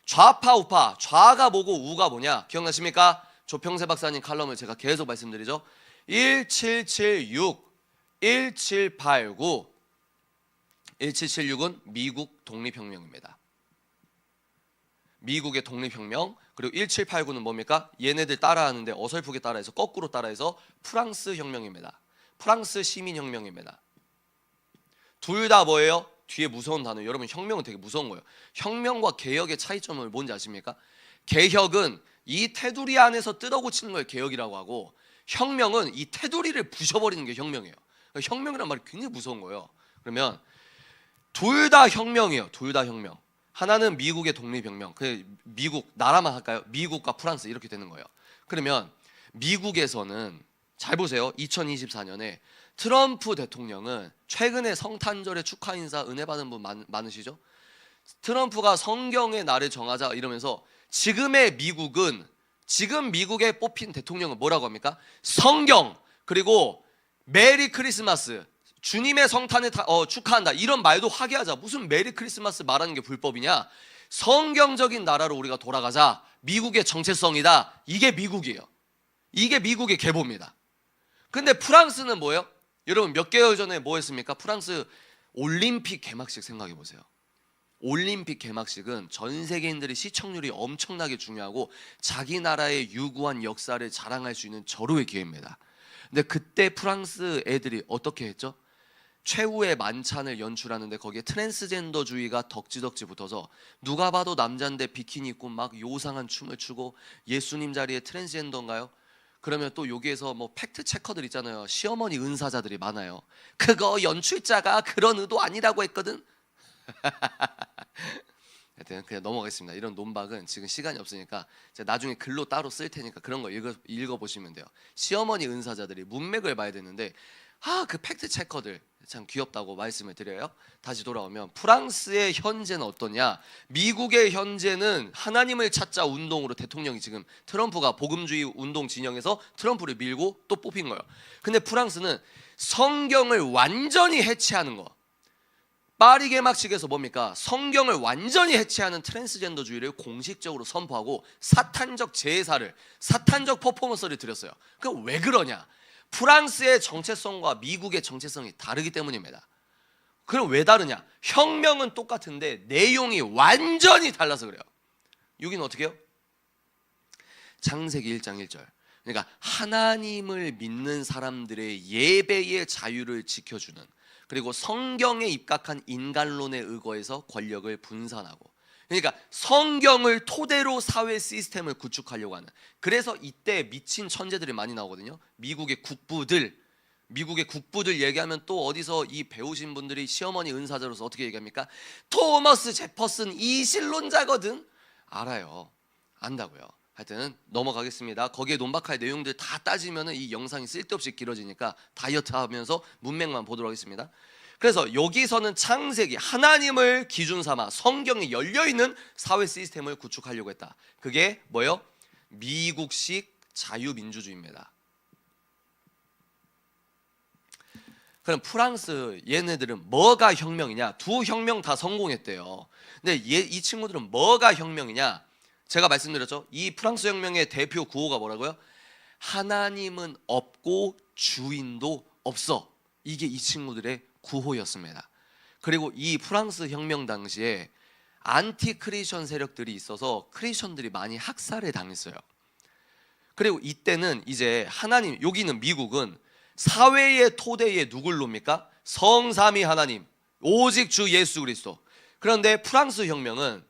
좌파 우파, 좌가 뭐고 우가 뭐냐 기억나십니까? 조평세 박사님 칼럼을 제가 계속 말씀드리죠. 1776, 1789, 1776은 미국 독립혁명입니다. 미국의 독립혁명. 그리고 1789는 뭡니까? 얘네들 따라하는데 어설프게 따라해서 거꾸로 따라해서 프랑스 혁명입니다. 프랑스 시민혁명입니다. 둘 다 뭐예요? 뒤에 무서운 단어. 여러분, 혁명은 되게 무서운 거예요. 혁명과 개혁의 차이점을 뭔지 아십니까? 개혁은 이 테두리 안에서 뜯어고치는 걸 개혁이라고 하고, 혁명은 이 테두리를 부셔버리는 게 혁명이에요. 그러니까 혁명이란 말이 굉장히 무서운 거예요. 그러면 둘 다 혁명이에요. 둘 다 혁명. 하나는 미국의 독립혁명, 미국 나라만 할까요? 미국과 프랑스 이렇게 되는 거예요. 그러면 미국에서는 잘 보세요. 2024년에 트럼프 대통령은 최근에 성탄절에 축하 인사 은혜 받은 분 많으시죠? 트럼프가 성경의 날을 정하자 이러면서, 지금의 미국은, 지금 미국에 뽑힌 대통령은 뭐라고 합니까? 성경, 그리고 메리 크리스마스, 주님의 성탄을 축하한다 이런 말도 하게 하자. 무슨 메리 크리스마스 말하는 게 불법이냐? 성경적인 나라로 우리가 돌아가자. 미국의 정체성이다. 이게 미국이에요. 이게 미국의 계보입니다. 근데 프랑스는 뭐예요? 여러분 몇 개월 전에 뭐 했습니까? 프랑스 올림픽 개막식 생각해 보세요. 올림픽 개막식은 전 세계인들의 시청률이 엄청나게 중요하고 자기 나라의 유구한 역사를 자랑할 수 있는 절호의 기회입니다. 근데 그때 프랑스 애들이 어떻게 했죠? 최후의 만찬을 연출하는데 거기에 트랜스젠더주의가 덕지덕지 붙어서 누가 봐도 남자인데 비키니 입고 막 요상한 춤을 추고 예수님 자리에 트랜스젠더인가요? 그러면 또 여기에서 뭐 팩트 체커들 있잖아요. 시어머니 은사자들이 많아요. 그거 연출자가 그런 의도 아니라고 했거든. 하여튼 그냥 넘어가겠습니다. 이런 논박은 지금 시간이 없으니까 제가 나중에 글로 따로 쓸 테니까 그런 거 읽어보시면 돼요. 시어머니 은사자들이 문맥을 봐야 되는데 그 팩트 체커들 참 귀엽다고 말씀을 드려요. 다시 돌아오면 프랑스의 현재는 어떠냐? 미국의 현재는 하나님을 찾자 운동으로 대통령이 지금 트럼프가 복음주의 운동 진영에서 트럼프를 밀고 또 뽑힌 거예요. 근데 프랑스는 성경을 완전히 해체하는 거. 파리 개막식에서 뭡니까? 성경을 완전히 해체하는 트랜스젠더주의를 공식적으로 선포하고 사탄적 제사를, 사탄적 퍼포먼스를 드렸어요. 그럼 왜 그러냐? 프랑스의 정체성과 미국의 정체성이 다르기 때문입니다. 그럼 왜 다르냐? 혁명은 똑같은데 내용이 완전히 달라서 그래요. 여기는 어떻게 해요? 창세기 1장 1절. 그러니까 하나님을 믿는 사람들의 예배의 자유를 지켜주는, 그리고 성경에 입각한 인간론에 의거해서 권력을 분산하고, 그러니까 성경을 토대로 사회 시스템을 구축하려고 하는. 그래서 이때 미친 천재들이 많이 나오거든요. 미국의 국부들 얘기하면 또 어디서 이 배우신 분들이 시어머니 은사자로서 어떻게 얘기합니까? 토머스 제퍼슨 이신론자거든. 알아요. 안다고요. 하여튼 넘어가겠습니다. 거기에 논박할 내용들 다 따지면 이 영상이 쓸데없이 길어지니까 다이어트 하면서 문맥만 보도록 하겠습니다. 그래서 여기서는 창세기, 하나님을 기준 삼아 성경에 열려있는 사회 시스템을 구축하려고 했다. 그게 뭐예요? 미국식 자유민주주의입니다. 그럼 프랑스 얘네들은 뭐가 혁명이냐? 두 혁명 다 성공했대요. 근데 이 친구들은 뭐가 혁명이냐? 제가 말씀드렸죠. 이 프랑스 혁명의 대표 구호가 뭐라고요? 하나님은 없고 주인도 없어. 이게 이 친구들의 구호였습니다. 그리고 이 프랑스 혁명 당시에 안티 크리스천 세력들이 있어서 크리스천들이 많이 학살을 당했어요. 그리고 이때는 이제 하나님, 여기는 미국은 사회의 토대에 누굴 놓습니까? 성삼위 하나님, 오직 주 예수 그리스도. 그런데 프랑스 혁명은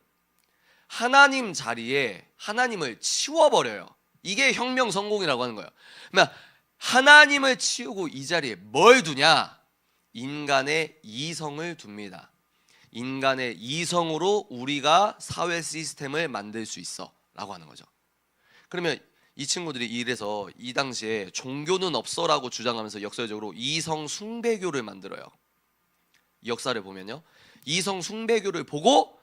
하나님 자리에 하나님을 치워버려요. 이게 혁명 성공이라고 하는 거예요. 그러면 하나님을 치우고 이 자리에 뭘 두냐? 인간의 이성을 둡니다. 인간의 이성으로 우리가 사회 시스템을 만들 수 있어 라고 하는 거죠. 그러면 이 친구들이 이래서 이 당시에 종교는 없어라고 주장하면서 역사적으로 이성 숭배교를 만들어요. 역사를 보면요, 이성 숭배교를 보고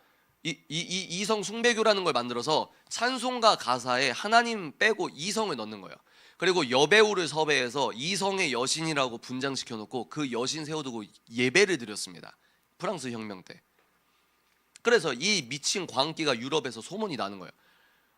이성 숭배교라는 걸 만들어서 찬송가 가사에 하나님 빼고 이성을 넣는 거예요. 그리고 여배우를 섭외해서 이성의 여신이라고 분장시켜 놓고 그 여신 세워두고 예배를 드렸습니다. 프랑스 혁명 때. 그래서 이 미친 광기가 유럽에서 소문이 나는 거예요.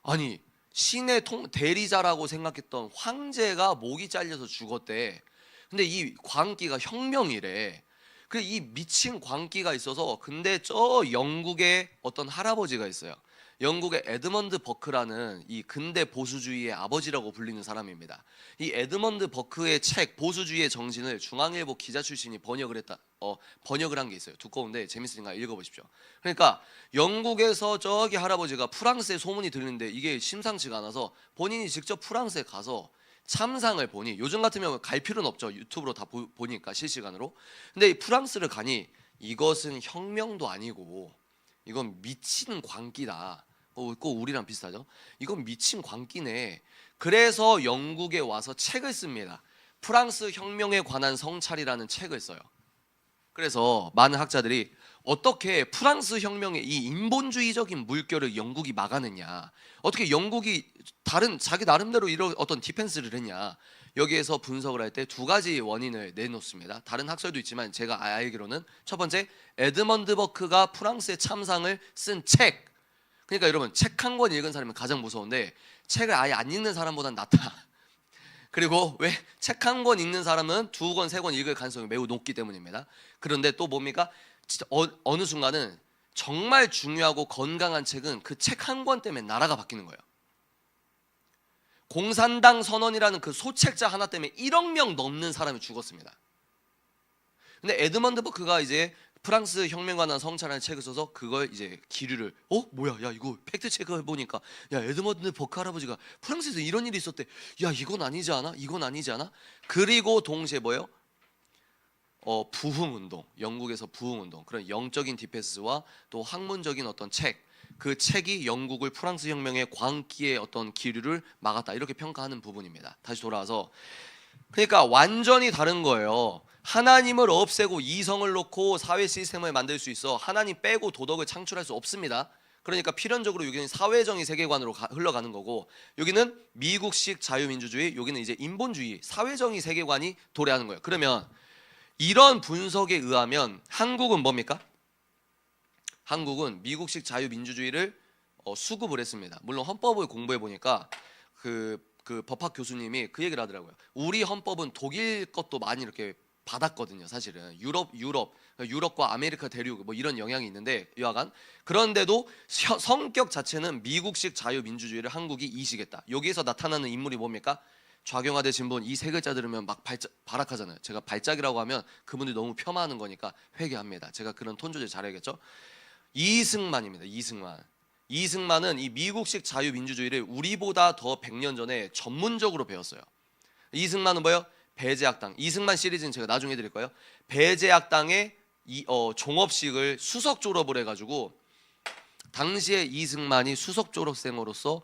아니, 신의 대리자라고 생각했던 황제가 목이 잘려서 죽었대. 근데 이 광기가 혁명이래. 그 이 미친 광기가 있어서, 근데 저 영국에 어떤 할아버지가 있어요. 영국의 에드먼드 버크라는 이 근대 보수주의의 아버지라고 불리는 사람입니다. 이 에드먼드 버크의 책 보수주의의 정신을 중앙일보 기자 출신이 번역을 한 게 있어요. 두꺼운데 재밌으니까 읽어보십시오. 그러니까 영국에서 저기 할아버지가 프랑스에 소문이 들리는데 이게 심상치가 않아서 본인이 직접 프랑스에 가서 참상을 보니, 요즘 같으면 갈 필요는 없죠. 유튜브로 다 보니까 실시간으로. 근데 이 프랑스를 가니 이것은 혁명도 아니고 이건 미친 광기다. 꼭 우리랑 비슷하죠. 이건 미친 광기네. 그래서 영국에 와서 책을 씁니다. 프랑스 혁명에 관한 성찰이라는 책을 써요. 그래서 많은 학자들이 어떻게 프랑스 혁명의 이 인본주의적인 물결을 영국이 막아냈냐, 어떻게 영국이 자기 나름대로 이런 어떤 디펜스를 했냐. 여기에서 분석을 할 때 두 가지 원인을 내놓습니다. 다른 학설도 있지만 제가 알기로는 첫 번째, 에드먼드 버크가 프랑스의 참상을 쓴 책. 그러니까 여러분, 책 한 권 읽은 사람은 가장 무서운데 책을 아예 안 읽는 사람보단 낫다. 그리고 왜 책 한 권 읽는 사람은 두 권, 세 권 읽을 가능성이 매우 높기 때문입니다. 그런데 또 뭡니까? 진짜 어느 순간은 정말 중요하고 건강한 책은 그 책 한 권 때문에 나라가 바뀌는 거예요. 공산당 선언이라는 그 소책자 하나 때문에 1억 명 넘는 사람이 죽었습니다. 근데 에드먼드 버크가 이제 프랑스 혁명과 난 성찰하는 책을 써서 그걸 이제 기류를 뭐야, 야 이거 팩트 체크해 보니까 야 에드먼드 버크 할아버지가 프랑스에서 이런 일이 있었대. 야 이건 아니지 않아? 이건 아니지 않아? 그리고 동시에 뭐예요? 부흥운동, 영국에서 부흥운동, 그런 영적인 디펜스와 또 학문적인 어떤 책, 그 책이 영국을 프랑스 혁명의 광기의 어떤 기류를 막았다, 이렇게 평가하는 부분입니다. 다시 돌아와서, 그러니까 완전히 다른 거예요. 하나님을 없애고 이성을 놓고 사회 시스템을 만들 수 있어. 하나님 빼고 도덕을 창출할 수 없습니다. 그러니까 필연적으로 여기는 사회정의 세계관으로 흘러가는 거고, 여기는 미국식 자유민주주의, 여기는 이제 인본주의, 사회정의 세계관이 도래하는 거예요. 그러면 이런 분석에 의하면 한국은 뭡니까? 한국은 미국식 자유민주주의를 수급을 했습니다. 물론 헌법을 공부해 보니까 그 법학 교수님이 그 얘기를 하더라고요. 우리 헌법은 독일 것도 많이 이렇게 받았거든요. 사실은 유럽과 아메리카 대륙 뭐 이런 영향이 있는데 여하간, 그런데도 성격 자체는 미국식 자유민주주의를 한국이 이식했다. 여기에서 나타나는 인물이 뭡니까? 좌경화대 신분, 이 세 글자 들으면 막 발악하잖아요. 제가 발작이라고 하면 그분들이 너무 폄하하는 거니까 회개합니다. 제가 그런 톤 조절 잘해야겠죠. 이승만입니다. 이승만은 이 미국식 자유민주주의를 우리보다 더 100년 전에 전문적으로 배웠어요. 이승만은 뭐예요? 배제학당. 이승만 시리즈는 제가 나중에 드릴 거예요. 배제학당의 종업식을 수석 졸업을 해가지고, 당시에 이승만이 수석 졸업생으로서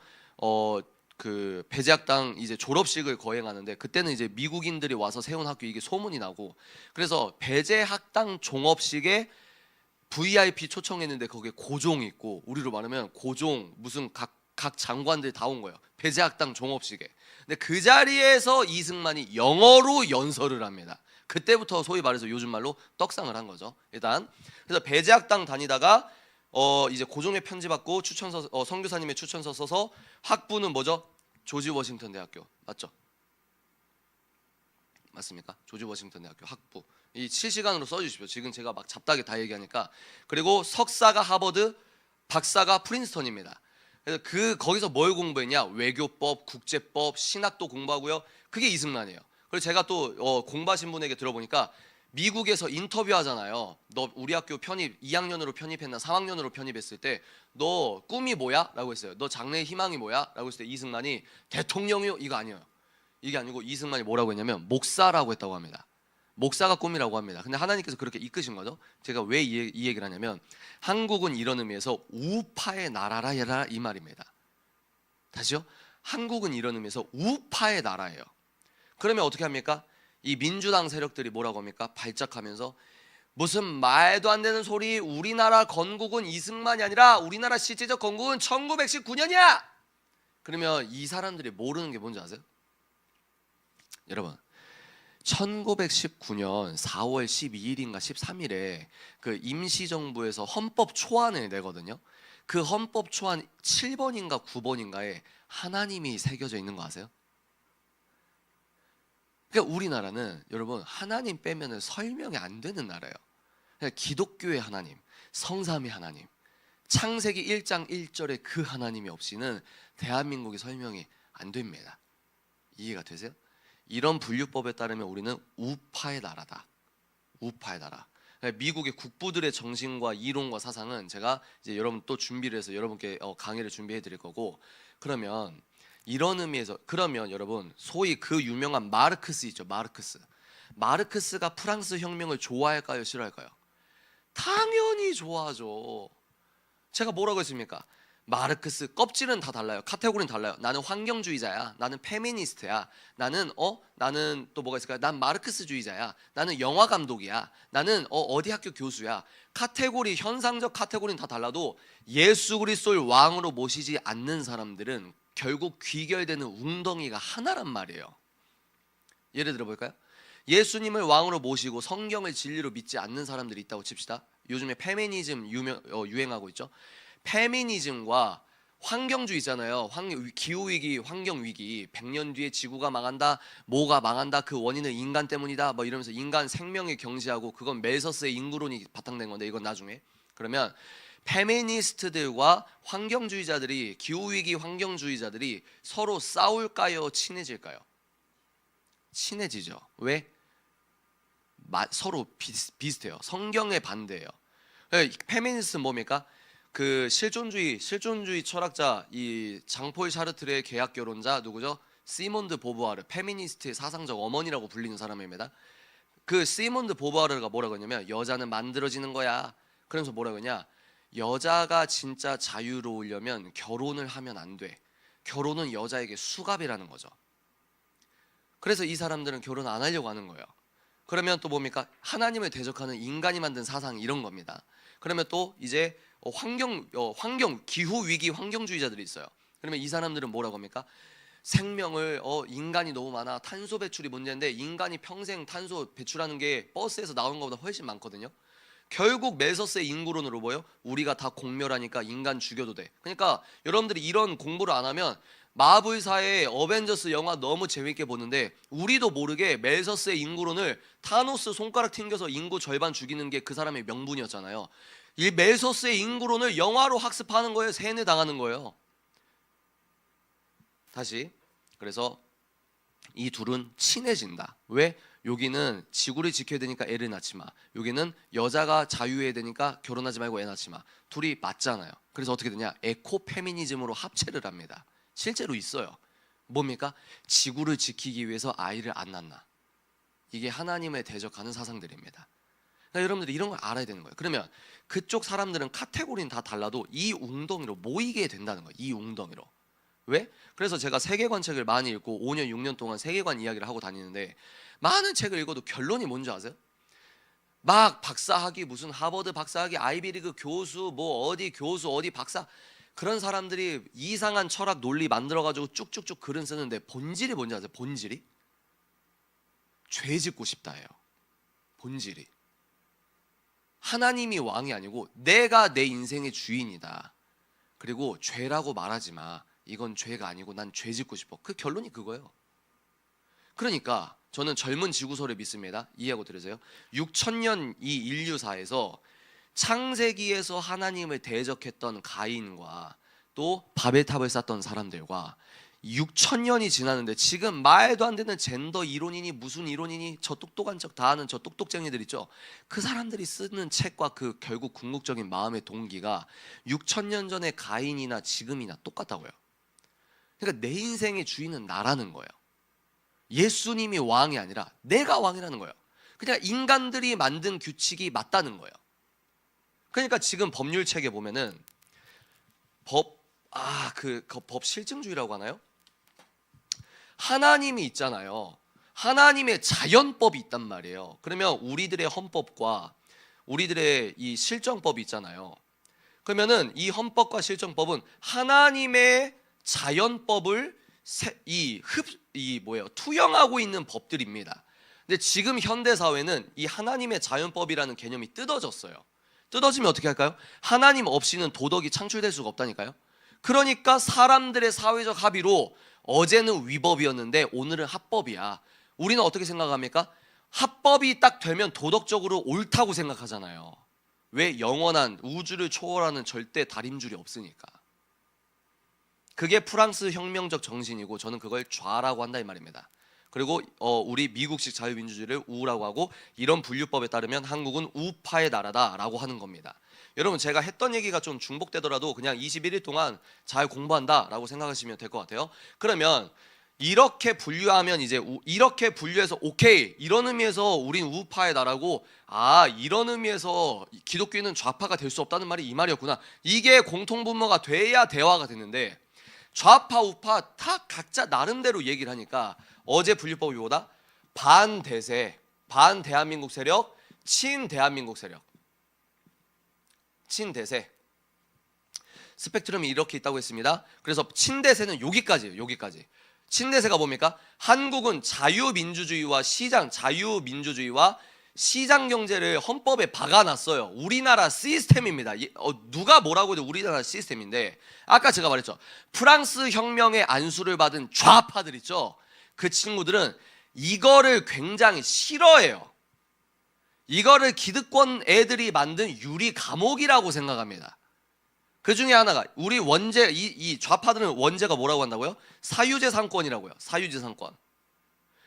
그 배제학당 이제 졸업식을 거행하는데, 그때는 이제 미국인들이 와서 세운 학교, 이게 소문이 나고, 그래서 배제학당 종업식에 VIP 초청했는데 거기에 고종이 있고, 우리로 말하면 고종 무슨 각 장관들 다 온 거예요. 배제학당 종업식에. 근데 그 자리에서 이승만이 영어로 연설을 합니다. 그때부터 소위 말해서 요즘 말로 떡상을 한 거죠. 일단 그래서 배제학당 다니다가 이제 고종의 편지 받고 추천서, 선교사님의 추천서 써서, 학부는 뭐죠? 조지 워싱턴 대학교 맞죠? 맞습니까? 조지 워싱턴 대학교 학부. 이 실시간으로 써주십시오. 지금 제가 막 잡다하게 다 얘기하니까. 그리고 석사가 하버드, 박사가 프린스턴입니다. 그래서 거기서 뭘 공부했냐? 외교법, 국제법, 신학도 공부하고요. 그게 이승만이에요. 그래서 제가 또 공부하신 분에게 들어보니까, 미국에서 인터뷰하잖아요. 너 우리 학교 편입 2학년으로 편입했나 3학년으로 편입했을 때 너 꿈이 뭐야? 라고 했어요. 너 장래의 희망이 뭐야? 라고 했을 때 이승만이 대통령이요? 이거 아니에요. 이게 아니고 이승만이 뭐라고 했냐면 목사라고 했다고 합니다. 목사가 꿈이라고 합니다. 근데 하나님께서 그렇게 이끄신 거죠. 제가 왜 이 얘기를 하냐면, 한국은 이런 의미에서 우파의 나라라 이 말입니다. 다시요. 한국은 이런 의미에서 우파의 나라예요. 그러면 어떻게 합니까? 이 민주당 세력들이 뭐라고 합니까? 발작하면서 무슨 말도 안 되는 소리, 우리나라 건국은 이승만이 아니라 우리나라 실제적 건국은 1919년이야. 그러면 이 사람들이 모르는 게 뭔지 아세요? 여러분, 1919년 4월 12일인가 13일에 그 임시정부에서 헌법 초안을 내거든요. 그 헌법 초안 7번인가 9번인가에 하나님이 새겨져 있는 거 아세요? 그러니까 우리나라는 여러분, 하나님 빼면은 설명이 안 되는 나라예요. 그러니까 기독교의 하나님, 성삼위 하나님, 창세기 1장 1절에 그 하나님이 없이는 대한민국이 설명이 안 됩니다. 이해가 되세요? 이런 분류법에 따르면 우리는 우파의 나라다. 우파의 나라. 미국의 국부들의 정신과 이론과 사상은 제가 이제 여러분 또 준비를 해서 여러분께 강의를 준비해 드릴 거고, 그러면 이런 의미에서, 그러면 여러분 소위 그 유명한 마르크스 있죠. 마르크스가 프랑스 혁명을 좋아할까요? 싫어할까요? 당연히 좋아하죠. 제가 뭐라고 했습니까? 마르크스 껍질은 다 달라요. 카테고리는 달라요. 나는 환경주의자야. 나는 페미니스트야. 나는 또 뭐가 있을까요? 난 마르크스주의자야. 나는 영화 감독이야. 나는 어디 학교 교수야. 카테고리, 현상적 카테고리는 다 달라도 예수 그리스도를 왕으로 모시지 않는 사람들은 결국 귀결되는 웅덩이가 하나란 말이에요. 예를 들어 볼까요? 예수님을 왕으로 모시고 성경을 진리로 믿지 않는 사람들이 있다고 칩시다. 요즘에 페미니즘 유행하고 있죠. 페미니즘과 환경주의잖아요. 기후위기, 환경위기, 100년 뒤에 지구가 망한다, 뭐가 망한다, 그 원인은 인간 때문이다, 뭐 이러면서 인간 생명에 경시하고, 그건 멜서스의 인구론이 바탕된 건데, 이건 나중에. 그러면 페미니스트들과 환경주의자들이, 기후위기 환경주의자들이 서로 싸울까요? 친해질까요? 친해지죠. 왜? 서로 비슷해요. 성경에 반대예요. 페미니스트는 뭡니까? 그 실존주의 철학자, 이 장폴 샤르트르의 계약 결혼자 누구죠? 시몬드 보부아르, 페미니스트의 사상적 어머니라고 불리는 사람입니다. 그 시몬드 보부아르가 뭐라고 했냐면, 여자는 만들어지는 거야. 그러면서 뭐라고 했냐? 여자가 진짜 자유로우려면 결혼을 하면 안 돼. 결혼은 여자에게 수갑이라는 거죠. 그래서 이 사람들은 결혼 안 하려고 하는 거예요. 그러면 또 뭡니까? 하나님을 대적하는 인간이 만든 사상, 이런 겁니다. 그러면 또 이제 기후 위기 환경주의자들이 있어요. 그러면 이 사람들은 뭐라고 합니까? 생명을 인간이 너무 많아, 탄소 배출이 문제인데, 인간이 평생 탄소 배출하는 게 버스에서 나오는 것보다 훨씬 많거든요. 결국 멜서스의 인구론으로 뭐예요? 우리가 다 공멸하니까 인간 죽여도 돼. 그러니까 여러분들이 이런 공부를 안 하면, 마블사의 어벤져스 영화 너무 재밌게 보는데, 우리도 모르게 멜서스의 인구론을, 타노스 손가락 튕겨서 인구 절반 죽이는 게 그 사람의 명분이었잖아요. 이 멜서스의 인구론을 영화로 학습하는 거예요? 세뇌 당하는 거예요? 다시, 그래서 이 둘은 친해진다. 왜? 여기는 지구를 지켜야 되니까 애를 낳지 마. 여기는 여자가 자유해야 되니까 결혼하지 말고 애 낳지 마. 둘이 맞잖아요. 그래서 어떻게 되냐? 에코페미니즘으로 합체를 합니다. 실제로 있어요. 뭡니까? 지구를 지키기 위해서 아이를 안 낳나. 이게 하나님을 대적하는 사상들입니다. 그러니까 여러분들이 이런 걸 알아야 되는 거예요. 그러면 그쪽 사람들은 카테고리는 다 달라도 이 웅덩이로 모이게 된다는 거예요. 이 웅덩이로. 왜? 그래서 제가 세계관 책을 많이 읽고 5년 6년 동안 세계관 이야기를 하고 다니는데, 많은 책을 읽어도 결론이 뭔지 아세요? 막 박사학위, 무슨 하버드 박사학위, 아이비리그 교수, 뭐 어디 교수, 어디 박사, 그런 사람들이 이상한 철학 논리 만들어가지고 쭉쭉쭉 글은 쓰는데, 본질이 뭔지 아세요? 본질이? 죄 짓고 싶다예요. 본질이. 하나님이 왕이 아니고 내가 내 인생의 주인이다. 그리고 죄라고 말하지 마. 이건 죄가 아니고 난 죄 짓고 싶어. 그 결론이 그거예요. 그러니까 저는 젊은 지구소를 믿습니다. 이해하고 들으세요. 6000년 이 인류사에서 창세기에서 하나님을 대적했던 가인과 또 바벨탑을 쌓던 사람들과 6000년이 지났는데, 지금 말도 안 되는 젠더 이론이니 무슨 이론이니 저 똑똑한 척 다 하는 저 똑똑쟁이들 있죠. 그 사람들이 쓰는 책과 그 결국 궁극적인 마음의 동기가 6000년 전의 가인이나 지금이나 똑같다고요. 그러니까 내 인생의 주인은 나라는 거예요. 예수님이 왕이 아니라 내가 왕이라는 거예요. 그냥 인간들이 만든 규칙이 맞다는 거예요. 그러니까 지금 법률 책에 보면은 법 실증주의라고 하나요? 하나님이 있잖아요. 하나님의 자연법이 있단 말이에요. 그러면 우리들의 헌법과 우리들의 이 실정법이 있잖아요. 그러면은 이 헌법과 실정법은 하나님의 자연법을 투영하고 있는 법들입니다. 근데 지금 현대 사회는 이 하나님의 자연법이라는 개념이 뜯어졌어요. 뜯어지면 어떻게 할까요? 하나님 없이는 도덕이 창출될 수가 없다니까요. 그러니까 사람들의 사회적 합의로 어제는 위법이었는데 오늘은 합법이야. 우리는 어떻게 생각합니까? 합법이 딱 되면 도덕적으로 옳다고 생각하잖아요. 왜? 영원한 우주를 초월하는 절대 다림줄이 없으니까. 그게 프랑스 혁명적 정신이고, 저는 그걸 좌라고 한다 이 말입니다. 그리고 우리 미국식 자유민주주의를 우라고 하고, 이런 분류법에 따르면 한국은 우파의 나라다라고 하는 겁니다. 여러분, 제가 했던 얘기가 좀 중복되더라도 그냥 21일 동안 잘 공부한다라고 생각하시면 될 것 같아요. 그러면 이렇게 분류하면 이제 이렇게 분류해서 오케이, 이런 의미에서 우린 우파의 나라고, 이런 의미에서 기독교인은 좌파가 될 수 없다는 말이 이 말이었구나. 이게 공통분모가 돼야 대화가 되는데, 좌파 우파 다 각자 나름대로 얘기를 하니까 어제 분류법이 뭐다? 반대세, 반대한민국 세력, 친대한민국 세력, 친대세. 스펙트럼이 이렇게 있다고 했습니다. 그래서 친대세는 여기까지예요. 여기까지. 친대세가 뭡니까? 한국은 자유민주주의와 시장 경제를 헌법에 박아놨어요. 우리나라 시스템입니다. 누가 뭐라고 해도 우리나라 시스템인데, 아까 제가 말했죠. 프랑스 혁명의 안수를 받은 좌파들 있죠. 그 친구들은 이거를 굉장히 싫어해요. 이거를 기득권 애들이 만든 유리 감옥이라고 생각합니다. 그 중에 하나가 우리 원제, 이 좌파들은 원제가 뭐라고 한다고요? 사유재산권이라고요. 사유재산권.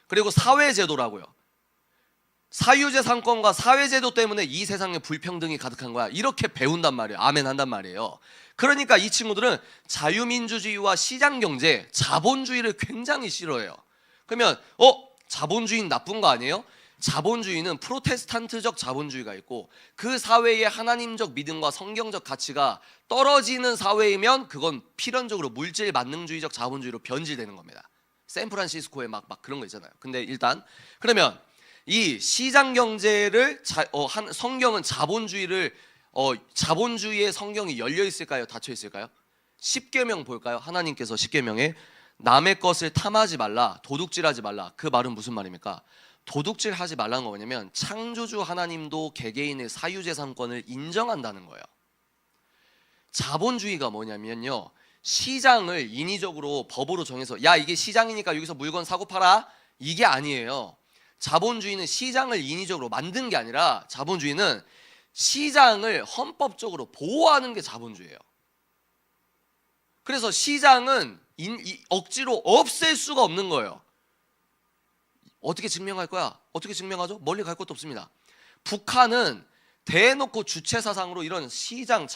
그리고 사회제도라고요. 사유재산권과 사회제도 때문에 이 세상에 불평등이 가득한 거야. 이렇게 배운단 말이에요. 아멘 한단 말이에요. 그러니까 이 친구들은 자유민주주의와 시장경제, 자본주의를 굉장히 싫어해요. 그러면 자본주의는 나쁜 거 아니에요? 자본주의는 프로테스탄트적 자본주의가 있고, 그 사회의 하나님적 믿음과 성경적 가치가 떨어지는 사회이면 그건 필연적으로 물질 만능주의적 자본주의로 변질되는 겁니다. 샌프란시스코에 막 그런 거 있잖아요. 근데 일단 그러면 이 시장 경제를 성경은 자본주의의 성경이 열려 있을까요? 닫혀 있을까요? 십계명 볼까요? 하나님께서 십계명에 남의 것을 탐하지 말라, 도둑질하지 말라. 그 말은 무슨 말입니까? 도둑질하지 말라는 거 뭐냐면 창조주 하나님도 개개인의 사유재산권을 인정한다는 거예요. 자본주의가 뭐냐면요, 시장을 인위적으로 법으로 정해서 야 이게 시장이니까 여기서 물건 사고 팔아, 이게 아니에요. 자본주의는 시장을 인위적으로 만든 게 아니라, 자본주의는 시장을 헌법적으로 보호하는 게 자본주의예요. 그래서 시장은 억지로 없앨 수가 없는 거예요. 어떻게 증명할 거야? 어떻게 증명하죠? 멀리 갈 것도 없습니다. 북한은 대놓고 주체사상으로 이런 시장,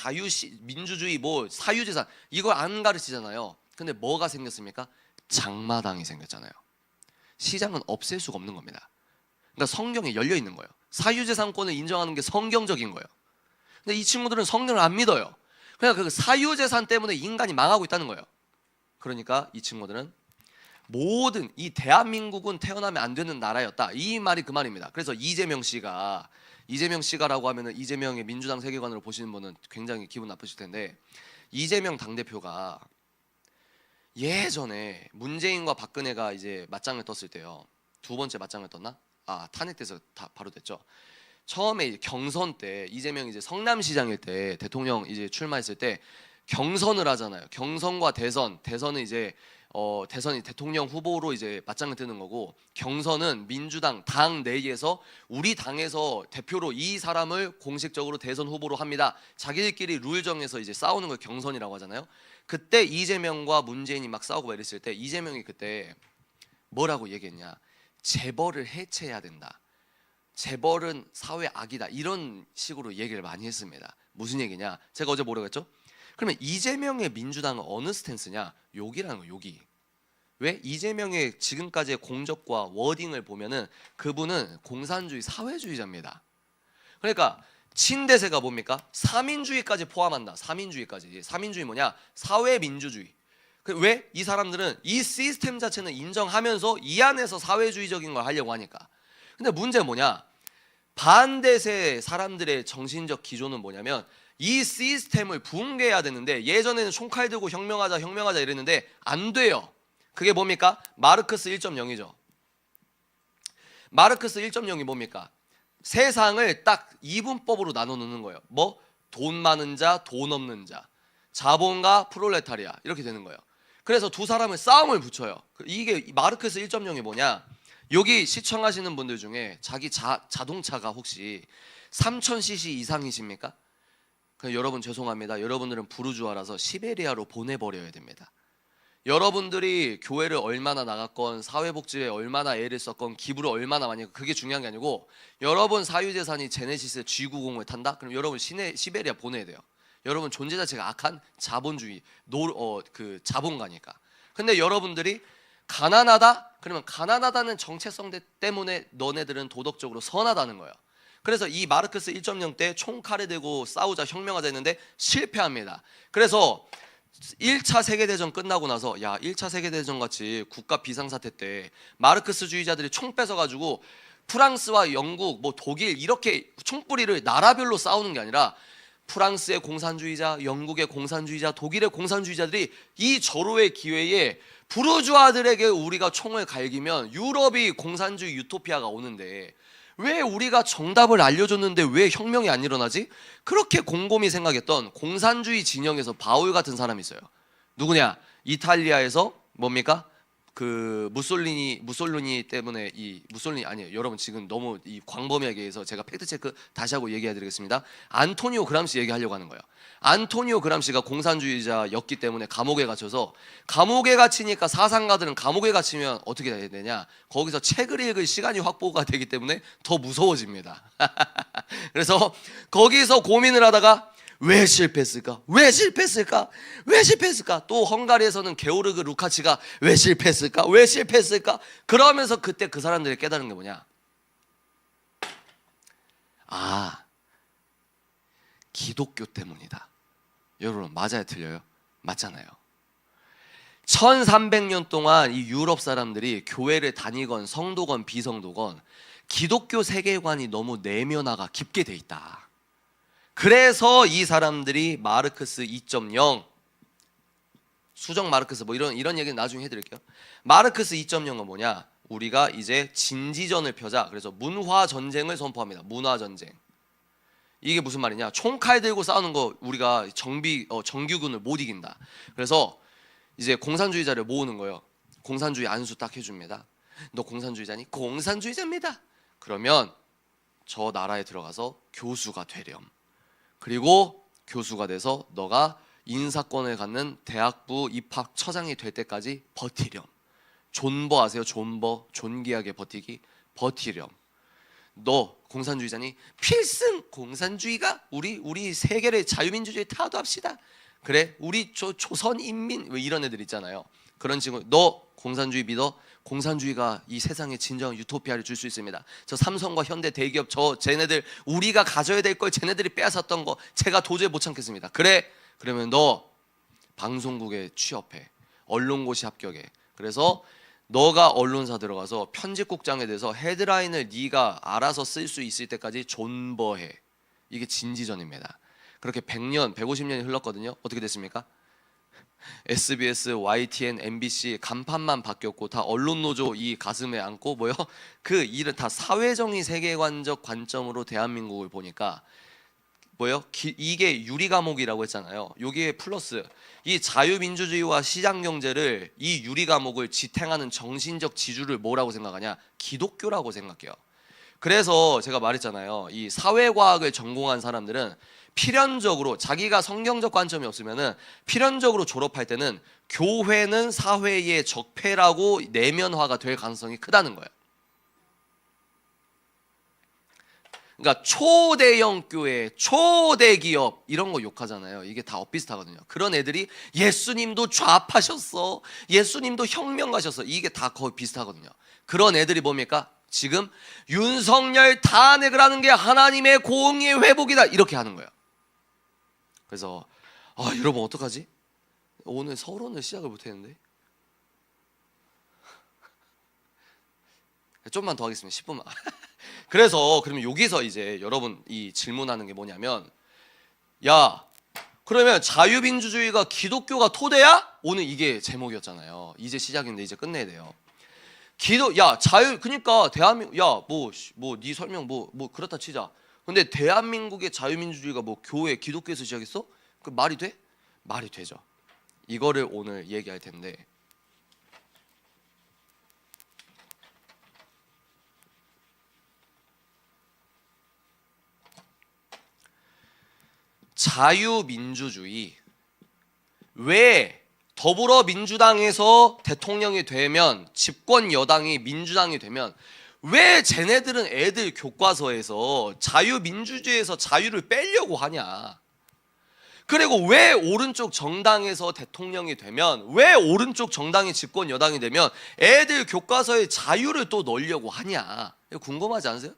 민주주의, 사유재산 이걸 안 가르치잖아요. 근데 뭐가 생겼습니까? 장마당이 생겼잖아요. 시장은 없앨 수가 없는 겁니다. 그러니까 성경에 열려 있는 거예요. 사유재산권을 인정하는 게 성경적인 거예요. 근데 이 친구들은 성경을 안 믿어요. 그러니까 그 사유재산 때문에 인간이 망하고 있다는 거예요. 그러니까 이 친구들은 모든 이 대한민국은 태어나면 안 되는 나라였다, 이 말이 그 말입니다. 그래서 이재명 씨가라고 하면은 이재명의 민주당 세계관으로 보시는 분은 굉장히 기분 나쁘실 텐데, 이재명 당대표가 예전에 문재인과 박근혜가 이제 맞짱을 떴을 때요, 두 번째 맞짱을 떴나? 탄핵돼서 다 바로 됐죠. 처음에 경선 때 이재명이 이제 성남시장일 때 대통령 이제 출마했을 때 경선을 하잖아요. 경선과 대선은 이제 대선이 대통령 후보로 이제 맞짱을 뜨는 거고, 경선은 민주당 당 내에서 우리 당에서 대표로 이 사람을 공식적으로 대선 후보로 합니다. 자기들끼리 룰 정해서 이제 싸우는 걸 경선이라고 하잖아요. 그때 이재명과 문재인이 막 싸우고 막 이랬을 때 이재명이 그때 뭐라고 얘기했냐? 재벌을 해체해야 된다. 재벌은 사회 악이다. 이런 식으로 얘기를 많이 했습니다. 무슨 얘기냐? 제가 어제 뭐라고 했죠? 그러면 이재명의 민주당은 어느 스탠스냐? 욕이라는 거예요, 욕이. 왜? 이재명의 지금까지의 공적과 워딩을 보면은 그분은 공산주의 사회주의자입니다. 그러니까 친대세가 뭡니까? 사민주의까지 포함한다. 사민주의까지. 사민주의 뭐냐? 사회민주주의. 왜? 이 사람들은 이 시스템 자체는 인정하면서 이 안에서 사회주의적인 걸 하려고 하니까. 근데 문제는 뭐냐? 반대세 사람들의 정신적 기조는 뭐냐면 이 시스템을 붕괴해야 되는데, 예전에는 총칼 들고 혁명하자 이랬는데 안 돼요. 그게 뭡니까? 마르크스 1.0이죠. 마르크스 1.0이 뭡니까? 세상을 딱 이분법으로 나눠 놓는 거예요. 돈 많은 자, 돈 없는 자, 자본가, 프롤레타리아, 이렇게 되는 거예요. 그래서 두 사람을 싸움을 붙여요. 이게 마르크스 1.0이 뭐냐? 여기 시청하시는 분들 중에 자기 자동차가 혹시 3000cc 이상이십니까? 여러분 죄송합니다. 여러분들은 부르주아라서 시베리아로 보내버려야 됩니다. 여러분들이 교회를 얼마나 나갔건 사회복지에 얼마나 애를 썼건 기부를 얼마나 많이 했건 그게 중요한 게 아니고, 여러분 사유재산이 제네시스 G90을 탄다? 그럼 여러분 시베리아 보내야 돼요. 여러분 존재 자체가 악한 자본주의, 그 자본가니까. 근데 여러분들이 가난하다? 그러면 가난하다는 정체성 때문에 너네들은 도덕적으로 선하다는 거예요. 그래서 이 마르크스 1.0 때 총칼을 들고 싸우자, 혁명하자 했는데 실패합니다. 그래서 1차 세계대전 끝나고 나서 1차 세계대전 같이 국가 비상사태 때 마르크스주의자들이 총 뺏어가지고 프랑스와 영국, 독일 이렇게 총뿌리를 나라별로 싸우는 게 아니라 프랑스의 공산주의자, 영국의 공산주의자, 독일의 공산주의자들이 이 절호의 기회에 부르주아들에게 우리가 총을 갈기면 유럽이 공산주의 유토피아가 오는데 왜 우리가 정답을 알려줬는데 왜 혁명이 안 일어나지? 그렇게 곰곰이 생각했던 공산주의 진영에서 바울 같은 사람이 있어요. 누구냐? 이탈리아에서 뭡니까? 그 무솔리니 때문에 이 무솔리니 아니에요. 여러분 지금 너무 이 광범위하게 해서 제가 팩트 체크 다시 하고 얘기해 드리겠습니다. 안토니오 그람시 얘기하려고 하는 거예요. 안토니오 그람시가 공산주의자였기 때문에 감옥에 갇혀서 감옥에 갇히니까 사상가들은 감옥에 갇히면 어떻게 해야 되냐? 거기서 책을 읽을 시간이 확보가 되기 때문에 더 무서워집니다. 그래서 거기서 고민을 하다가 왜 실패했을까? 왜 실패했을까? 왜 실패했을까? 또 헝가리에서는 게오르그 루카치가 왜 실패했을까? 왜 실패했을까? 그러면서 그때 그 사람들이 깨달은 게 뭐냐? 아, 기독교 때문이다. 여러분 맞아요, 틀려요? 맞잖아요. 1300년 동안 이 유럽 사람들이 교회를 다니건 성도건 비성도건 기독교 세계관이 너무 내면화가 깊게 돼 있다. 그래서 이 사람들이 마르크스 2.0 수정 마르크스 뭐 이런 얘기는 나중에 해드릴게요. 마르크스 2.0은 뭐냐? 우리가 이제 진지전을 펴자. 그래서 문화 전쟁을 선포합니다. 문화 전쟁. 이게 무슨 말이냐? 총칼 들고 싸우는 거 우리가 정규군을 못 이긴다. 그래서 이제 공산주의자를 모으는 거예요. 공산주의 안수 딱 해줍니다. 너 공산주의자니? 공산주의자입니다. 그러면 저 나라에 들어가서 교수가 되렴. 그리고 교수가 돼서 너가 인사권을 갖는 대학부 입학처장이 될 때까지 버티렴. 존버 아세요? 존버, 존귀하게 버티기, 버티렴. 너 공산주의자니? 필승 공산주의가 우리 세계를 자유민주주의 타도합시다. 그래, 우리 조선인민 왜 이런 애들 있잖아요. 그런 친구, 너 공산주의 믿어? 공산주의가 이 세상에 진정한 유토피아를 줄 수 있습니다. 저 삼성과 현대 대기업 쟤네들 우리가 가져야 될 걸 쟤네들이 빼앗았던 거 제가 도저히 못 참겠습니다. 그래? 그러면 너 방송국에 취업해. 언론고시 합격해. 그래서 너가 언론사 들어가서 편집국장에 대해서 헤드라인을 네가 알아서 쓸 수 있을 때까지 존버해. 이게 진지전입니다. 그렇게 100년, 150년이 흘렀거든요. 어떻게 됐습니까? SBS, YTN, MBC 간판만 바뀌었고 다 언론노조 이 가슴에 안고 뭐요? 그 일은 다 사회정의 세계관적 관점으로 대한민국을 보니까 뭐요? 이게 유리과목이라고 했잖아요. 여기에 플러스 이 자유민주주의와 시장경제를 이 유리과목을 지탱하는 정신적 지주를 뭐라고 생각하냐? 기독교라고 생각해요. 그래서 제가 말했잖아요. 이 사회과학을 전공한 사람들은 필연적으로 자기가 성경적 관점이 없으면은 필연적으로 졸업할 때는 교회는 사회의 적폐라고 내면화가 될 가능성이 크다는 거예요. 그러니까 초대형 교회, 초대기업 이런 거 욕하잖아요. 이게 다 엇비슷하거든요. 그런 애들이 예수님도 좌파셨어, 예수님도 혁명 가셨어, 이게 다 거의 비슷하거든요. 그런 애들이 뭡니까? 지금 윤석열 탄핵을 하는 게 하나님의 공의의 회복이다 이렇게 하는 거예요. 그래서 여러분 어떡하지? 오늘 서론을 시작을 못했는데 좀만 더 하겠습니다. 10분만. 그래서 그러면 여기서 이제 여러분 이 질문하는 게 뭐냐면, 야 그러면 자유민주주의가 기독교가 토대야? 오늘 이게 제목이었잖아요. 이제 시작인데 이제 끝내야 돼요. 그러니까 대한민국 네 설명 뭐 그렇다 치자. 근데 대한민국의 자유민주주의가 뭐 교회 기독교에서 시작했어? 그 말이 돼? 말이 되죠. 이거를 오늘 얘기할 텐데, 자유민주주의 왜 더불어민주당에서 대통령이 되면 집권 여당이 민주당이 되면 왜 쟤네들은 애들 교과서에서 자유민주주의에서 자유를 빼려고 하냐? 그리고 왜 오른쪽 정당에서 대통령이 되면, 왜 오른쪽 정당이 집권 여당이 되면 애들 교과서에 자유를 또 넣으려고 하냐? 이거 궁금하지 않으세요?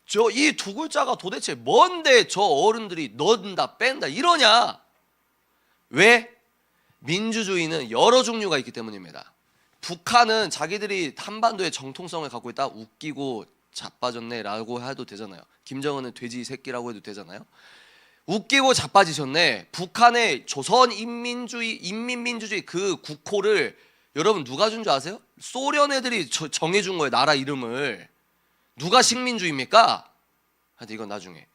저 이 두 글자가 도대체 뭔데 저 어른들이 넣는다 뺀다 이러냐? 왜? 민주주의는 여러 종류가 있기 때문입니다. 북한은 자기들이 한반도의 정통성을 갖고 있다, 웃기고 자빠졌네 라고 해도 되잖아요. 김정은은 돼지 새끼라고 해도 되잖아요. 웃기고 자빠지셨네. 북한의 인민민주주의 그 국호를 여러분 누가 준 줄 아세요? 소련 애들이 정해준 거예요. 나라 이름을. 누가 식민주의입니까? 하여튼 이건 나중에.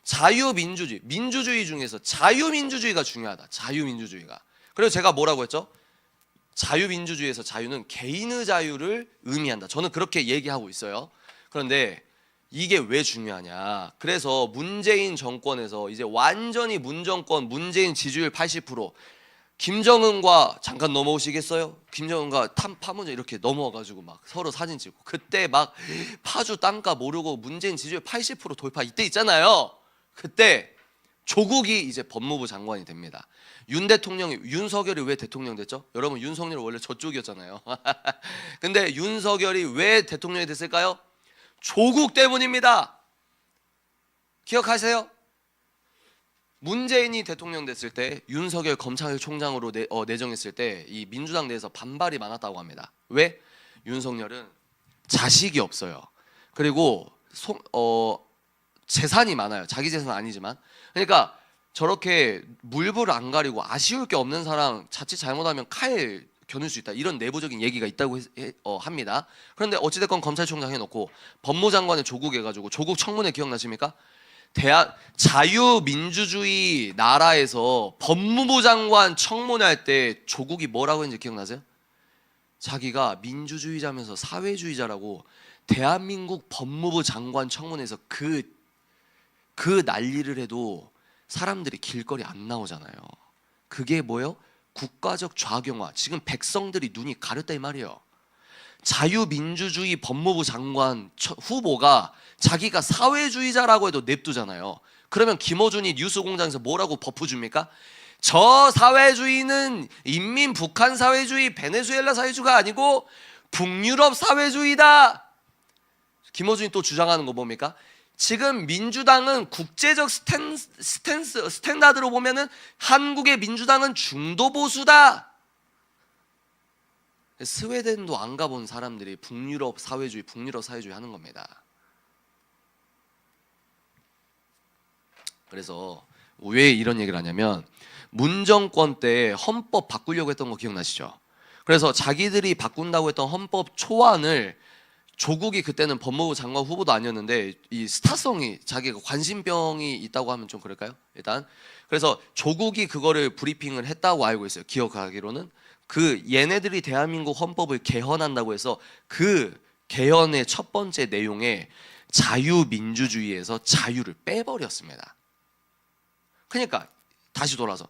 자유민주주의, 민주주의 중에서 자유민주주의가 중요하다. 자유민주주의가. 그래서 제가 뭐라고 했죠? 자유민주주의에서 자유는 개인의 자유를 의미한다. 저는 그렇게 얘기하고 있어요. 그런데 이게 왜 중요하냐? 그래서 문재인 정권에서 이제 완전히 문정권, 문재인 지지율 80%, 김정은과 잠깐 넘어오시겠어요? 김정은과 파문제 이렇게 넘어와가지고 막 서로 사진 찍고 그때 막 파주 땅가 모르고 문재인 지지율 80% 돌파 이때 있잖아요. 그때 조국이 이제 법무부 장관이 됩니다. 윤석열이 왜 대통령 됐죠? 여러분 윤석열은 원래 저쪽이었잖아요. 근데 윤석열이 왜 대통령이 됐을까요? 조국 때문입니다. 기억하세요? 문재인이 대통령 됐을 때 윤석열 검찰총장으로 내정했을 때 이 민주당 내에서 반발이 많았다고 합니다. 왜? 윤석열은 자식이 없어요. 그리고 재산이 많아요. 자기 재산은 아니지만. 그러니까 저렇게 물불 안 가리고 아쉬울 게 없는 사람 자칫 잘못하면 칼 겨눌 수 있다. 이런 내부적인 얘기가 있다고 합니다. 그런데 어찌됐건 검찰총장 해놓고 법무장관을 조국 해가지고 조국 청문회 기억나십니까? 자유민주주의 나라에서 법무부 장관 청문회할 때 조국이 뭐라고 했는지 기억나세요? 자기가 민주주의자면서 사회주의자라고 대한민국 법무부 장관 청문회에서 그 난리를 해도 사람들이 길거리 안 나오잖아요. 그게 뭐예요? 국가적 좌경화. 지금 백성들이 눈이 가렸다 이 말이에요. 자유민주주의 법무부 장관 후보가 자기가 사회주의자라고 해도 냅두잖아요. 그러면 김어준이 뉴스공장에서 뭐라고 버프 줍니까? 저 사회주의는 인민 북한 사회주의, 베네수엘라 사회주의가 아니고 북유럽 사회주의다. 김어준이 또 주장하는 거 뭡니까? 지금 민주당은 국제적 스탠다드로 보면은 한국의 민주당은 중도 보수다. 스웨덴도 안 가본 사람들이 북유럽 사회주의 하는 겁니다. 그래서 왜 이런 얘기를 하냐면 문정권 때 헌법 바꾸려고 했던 거 기억나시죠? 그래서 자기들이 바꾼다고 했던 헌법 초안을 조국이 그때는 법무부 장관 후보도 아니었는데 이 스타성이 자기가 관심병이 있다고 하면 좀 그럴까요? 일단 그래서 조국이 그거를 브리핑을 했다고 알고 있어요. 기억하기로는 그 얘네들이 대한민국 헌법을 개헌한다고 해서 그 개헌의 첫 번째 내용에 자유민주주의에서 자유를 빼버렸습니다. 그러니까 다시 돌아서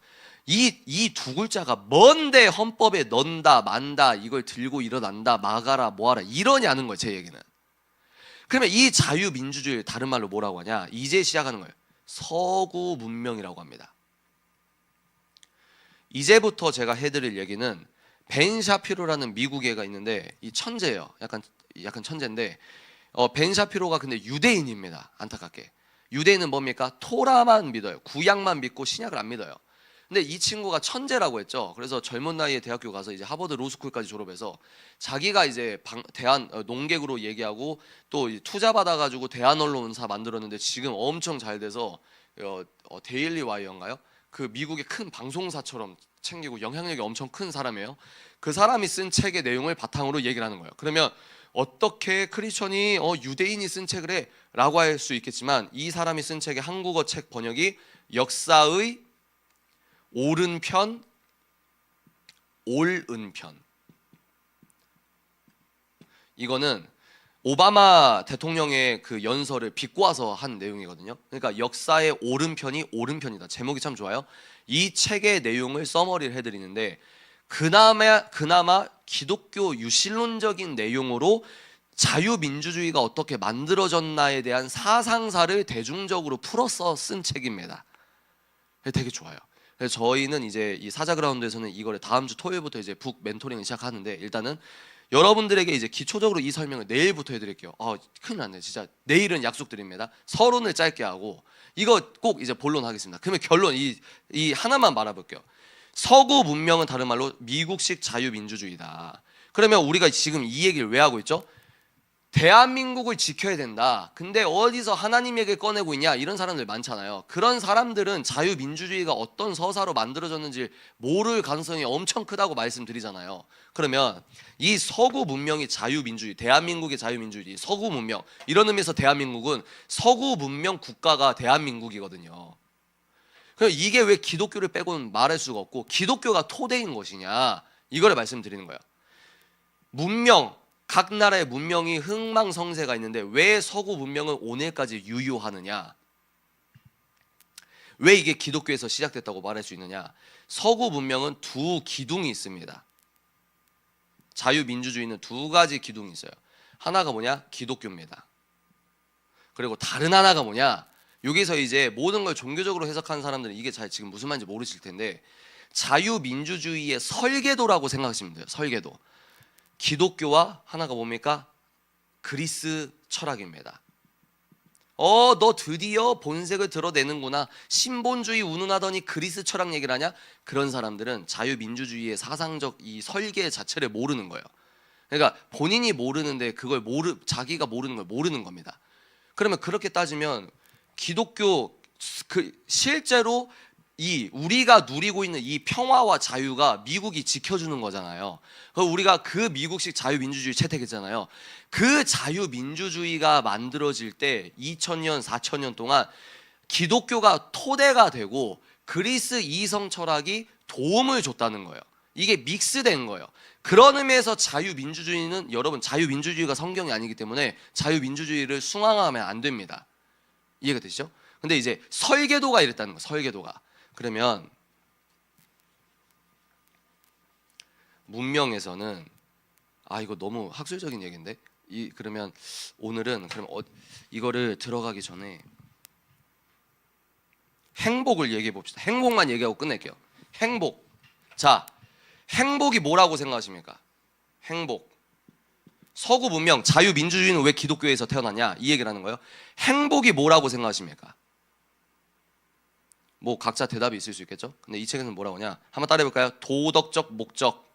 이 두 글자가 뭔데 헌법에 넣는다 만다 이걸 들고 일어난다 막아라 뭐하라 이러냐는 거예요. 제 얘기는. 그러면 이 자유민주주의를 다른 말로 뭐라고 하냐, 이제 시작하는 거예요. 서구 문명이라고 합니다. 이제부터 제가 해드릴 얘기는 벤 샤피로라는 미국 애가 있는데 이 천재예요. 약간 천재인데 벤 샤피로가 근데 유대인입니다. 안타깝게. 유대인은 뭡니까? 토라만 믿어요. 구약만 믿고 신약을 안 믿어요. 근데 이 친구가 천재라고 했죠. 그래서 젊은 나이에 대학교 가서 이제 하버드 로스쿨까지 졸업해서 자기가 이제 대한 농객으로 얘기하고 또 투자 받아가지고 대한 언론사 만들었는데 지금 엄청 잘 돼서 데일리 와이어인가요? 그 미국의 큰 방송사처럼 챙기고 영향력이 엄청 큰 사람이에요. 그 사람이 쓴 책의 내용을 바탕으로 얘기를 하는 거예요. 그러면 어떻게 크리스천이 유대인이 쓴 책을 해? 라고 할 수 있겠지만 이 사람이 쓴 책의 한국어 책 번역이 역사의 옳은 편, 옳은 편. 이거는 오바마 대통령의 그 연설을 비꼬아서 한 내용이거든요. 그러니까 역사의 옳은 편이 옳은 편이다. 제목이 참 좋아요. 이 책의 내용을 서머리를 해드리는데 그나마 기독교 유신론적인 내용으로 자유민주주의가 어떻게 만들어졌나에 대한 사상사를 대중적으로 풀어서 쓴 책입니다. 되게 좋아요. 그래서 저희는 이제 이 사자그라운드에서는 이거를 다음 주 토요일부터 이제 북 멘토링을 시작하는데 일단은 여러분들에게 이제 기초적으로 이 설명을 내일부터 해드릴게요. 큰일 났네 진짜. 내일은 약속드립니다. 서론을 짧게 하고 이거 꼭 이제 본론하겠습니다. 그러면 결론 이 하나만 말해볼게요. 서구 문명은 다른 말로 미국식 자유민주주의다. 그러면 우리가 지금 이 얘기를 왜 하고 있죠? 대한민국을 지켜야 된다. 근데 어디서 하나님 얘기를 꺼내고 있냐? 이런 사람들 많잖아요. 그런 사람들은 자유민주주의가 어떤 서사로 만들어졌는지 모를 가능성이 엄청 크다고 말씀드리잖아요. 그러면 이 서구 문명이 자유민주주의, 대한민국의 자유민주주의, 서구 문명, 이런 의미에서 대한민국은 서구 문명 국가가 대한민국이거든요. 그럼 이게 왜 기독교를 빼고는 말할 수가 없고 기독교가 토대인 것이냐, 이거를 말씀드리는 거예요. 문명, 각 나라의 문명이 흥망성쇠가 있는데 왜 서구 문명은 오늘까지 유효하느냐? 왜 이게 기독교에서 시작됐다고 말할 수 있느냐? 서구 문명은 두 기둥이 있습니다. 자유민주주의는 두 가지 기둥이 있어요. 하나가 뭐냐? 기독교입니다. 그리고 다른 하나가 뭐냐? 여기서 이제 모든 걸 종교적으로 해석하는 사람들은 이게 잘 지금 무슨 말인지 모르실 텐데, 자유민주주의의 설계도라고 생각하시면 돼요. 설계도. 기독교와 하나가 뭡니까? 그리스 철학입니다. 너 드디어 본색을 드러내는구나. 신본주의 운운하더니 그리스 철학 얘기를 하냐? 그런 사람들은 자유민주주의의 사상적 이 설계 자체를 모르는 거예요. 그러니까 본인이 모르는데 그걸 자기가 모르는 걸 모르는 겁니다. 그러면 그렇게 따지면 기독교 실제로 우리가 누리고 있는 이 평화와 자유가 미국이 지켜주는 거잖아요. 우리가 그 미국식 자유민주주의 채택했잖아요. 그 자유민주주의가 만들어질 때 2000년, 4000년 동안 기독교가 토대가 되고 그리스 이성 철학이 도움을 줬다는 거예요. 이게 믹스된 거예요. 그런 의미에서 자유민주주의는, 여러분, 자유민주주의가 성경이 아니기 때문에 자유민주주의를 숭앙하면 안 됩니다. 이해가 되시죠? 근데 이제 설계도가 이랬다는 거예요. 설계도가. 그러면 문명에서는 이거 너무 학술적인 얘기인데, 그러면 오늘은 이거를 들어가기 전에 행복을 얘기해 봅시다. 행복만 얘기하고 끝낼게요. 행복. 자, 행복이 뭐라고 생각하십니까? 행복. 서구 문명, 자유민주주의는 왜 기독교에서 태어났냐? 이 얘기를 하는 거예요. 행복이 뭐라고 생각하십니까? 뭐 각자 대답이 있을 수 있겠죠? 근데 이 책에는 뭐라고 하냐? 한번 따라해 볼까요? 도덕적 목적.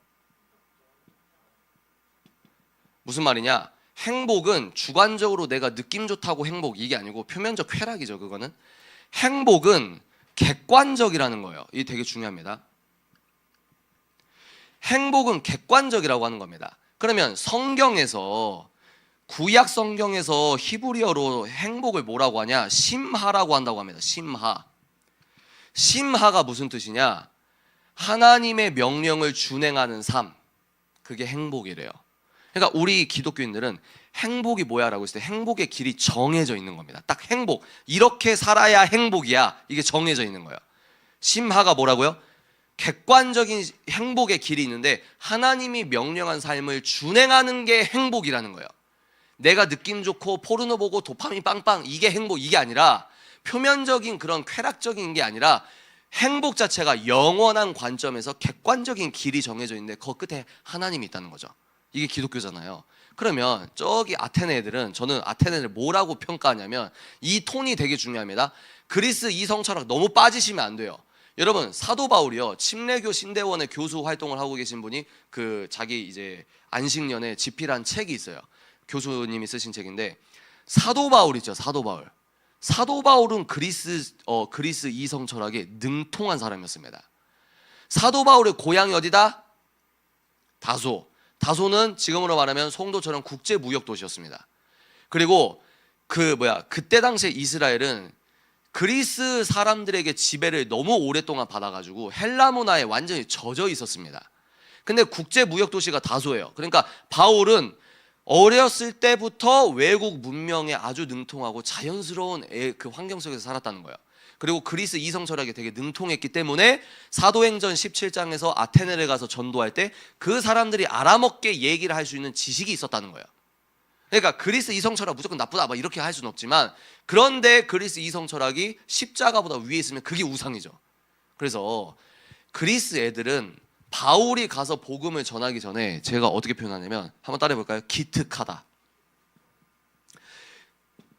무슨 말이냐? 행복은 주관적으로 내가 느낌 좋다고 행복, 이게 아니고 표면적 쾌락이죠. 그거는. 행복은 객관적이라는 거예요. 이게 되게 중요합니다. 행복은 객관적이라고 하는 겁니다. 그러면 성경에서, 구약 성경에서 히브리어로 행복을 뭐라고 하냐? 심하라고 한다고 합니다. 심하. 심하가 무슨 뜻이냐? 하나님의 명령을 준행하는 삶. 그게 행복이래요. 그러니까 우리 기독교인들은 행복이 뭐야? 라고 했을 때 행복의 길이 정해져 있는 겁니다. 딱 행복. 이렇게 살아야 행복이야. 이게 정해져 있는 거예요. 심하가 뭐라고요? 객관적인 행복의 길이 있는데 하나님이 명령한 삶을 준행하는 게 행복이라는 거예요. 내가 느낌 좋고 포르노 보고 도파민 빵빵, 이게 행복, 이게 아니라 표면적인 그런 쾌락적인 게 아니라 행복 자체가 영원한 관점에서 객관적인 길이 정해져 있는데 그 끝에 하나님이 있다는 거죠. 이게 기독교잖아요. 그러면 저기 아테네 애들은, 저는 아테네 애들 뭐라고 평가하냐면 이 톤이 되게 중요합니다. 그리스 이성 철학 너무 빠지시면 안 돼요. 여러분, 사도 바울이요, 침례교 신대원의 교수 활동을 하고 계신 분이 자기 이제 안식년에 집필한 책이 있어요. 교수님이 쓰신 책인데, 사도 바울 있죠. 사도 바울. 사도 바울은 그리스 이성 철학에 능통한 사람이었습니다. 사도 바울의 고향이 어디다? 다소. 다소는 지금으로 말하면 송도처럼 국제 무역 도시였습니다. 그리고 그때 당시에 이스라엘은 그리스 사람들에게 지배를 너무 오랫동안 받아가지고 헬라 문화에 완전히 젖어 있었습니다. 근데 국제 무역 도시가 다소예요. 그러니까 바울은 어렸을 때부터 외국 문명에 아주 능통하고 자연스러운 그 환경 속에서 살았다는 거예요. 그리고 그리스 이성 철학에 되게 능통했기 때문에 사도행전 17장에서 아테네를 가서 전도할 때 그 사람들이 알아먹게 얘기를 할 수 있는 지식이 있었다는 거예요. 그러니까 그리스 이성 철학 무조건 나쁘다 막 이렇게 할 수는 없지만, 그런데 그리스 이성 철학이 십자가보다 위에 있으면 그게 우상이죠. 그래서 그리스 애들은 바울이 가서 복음을 전하기 전에 제가 어떻게 표현하냐면, 한번 따라해 볼까요? 기특하다.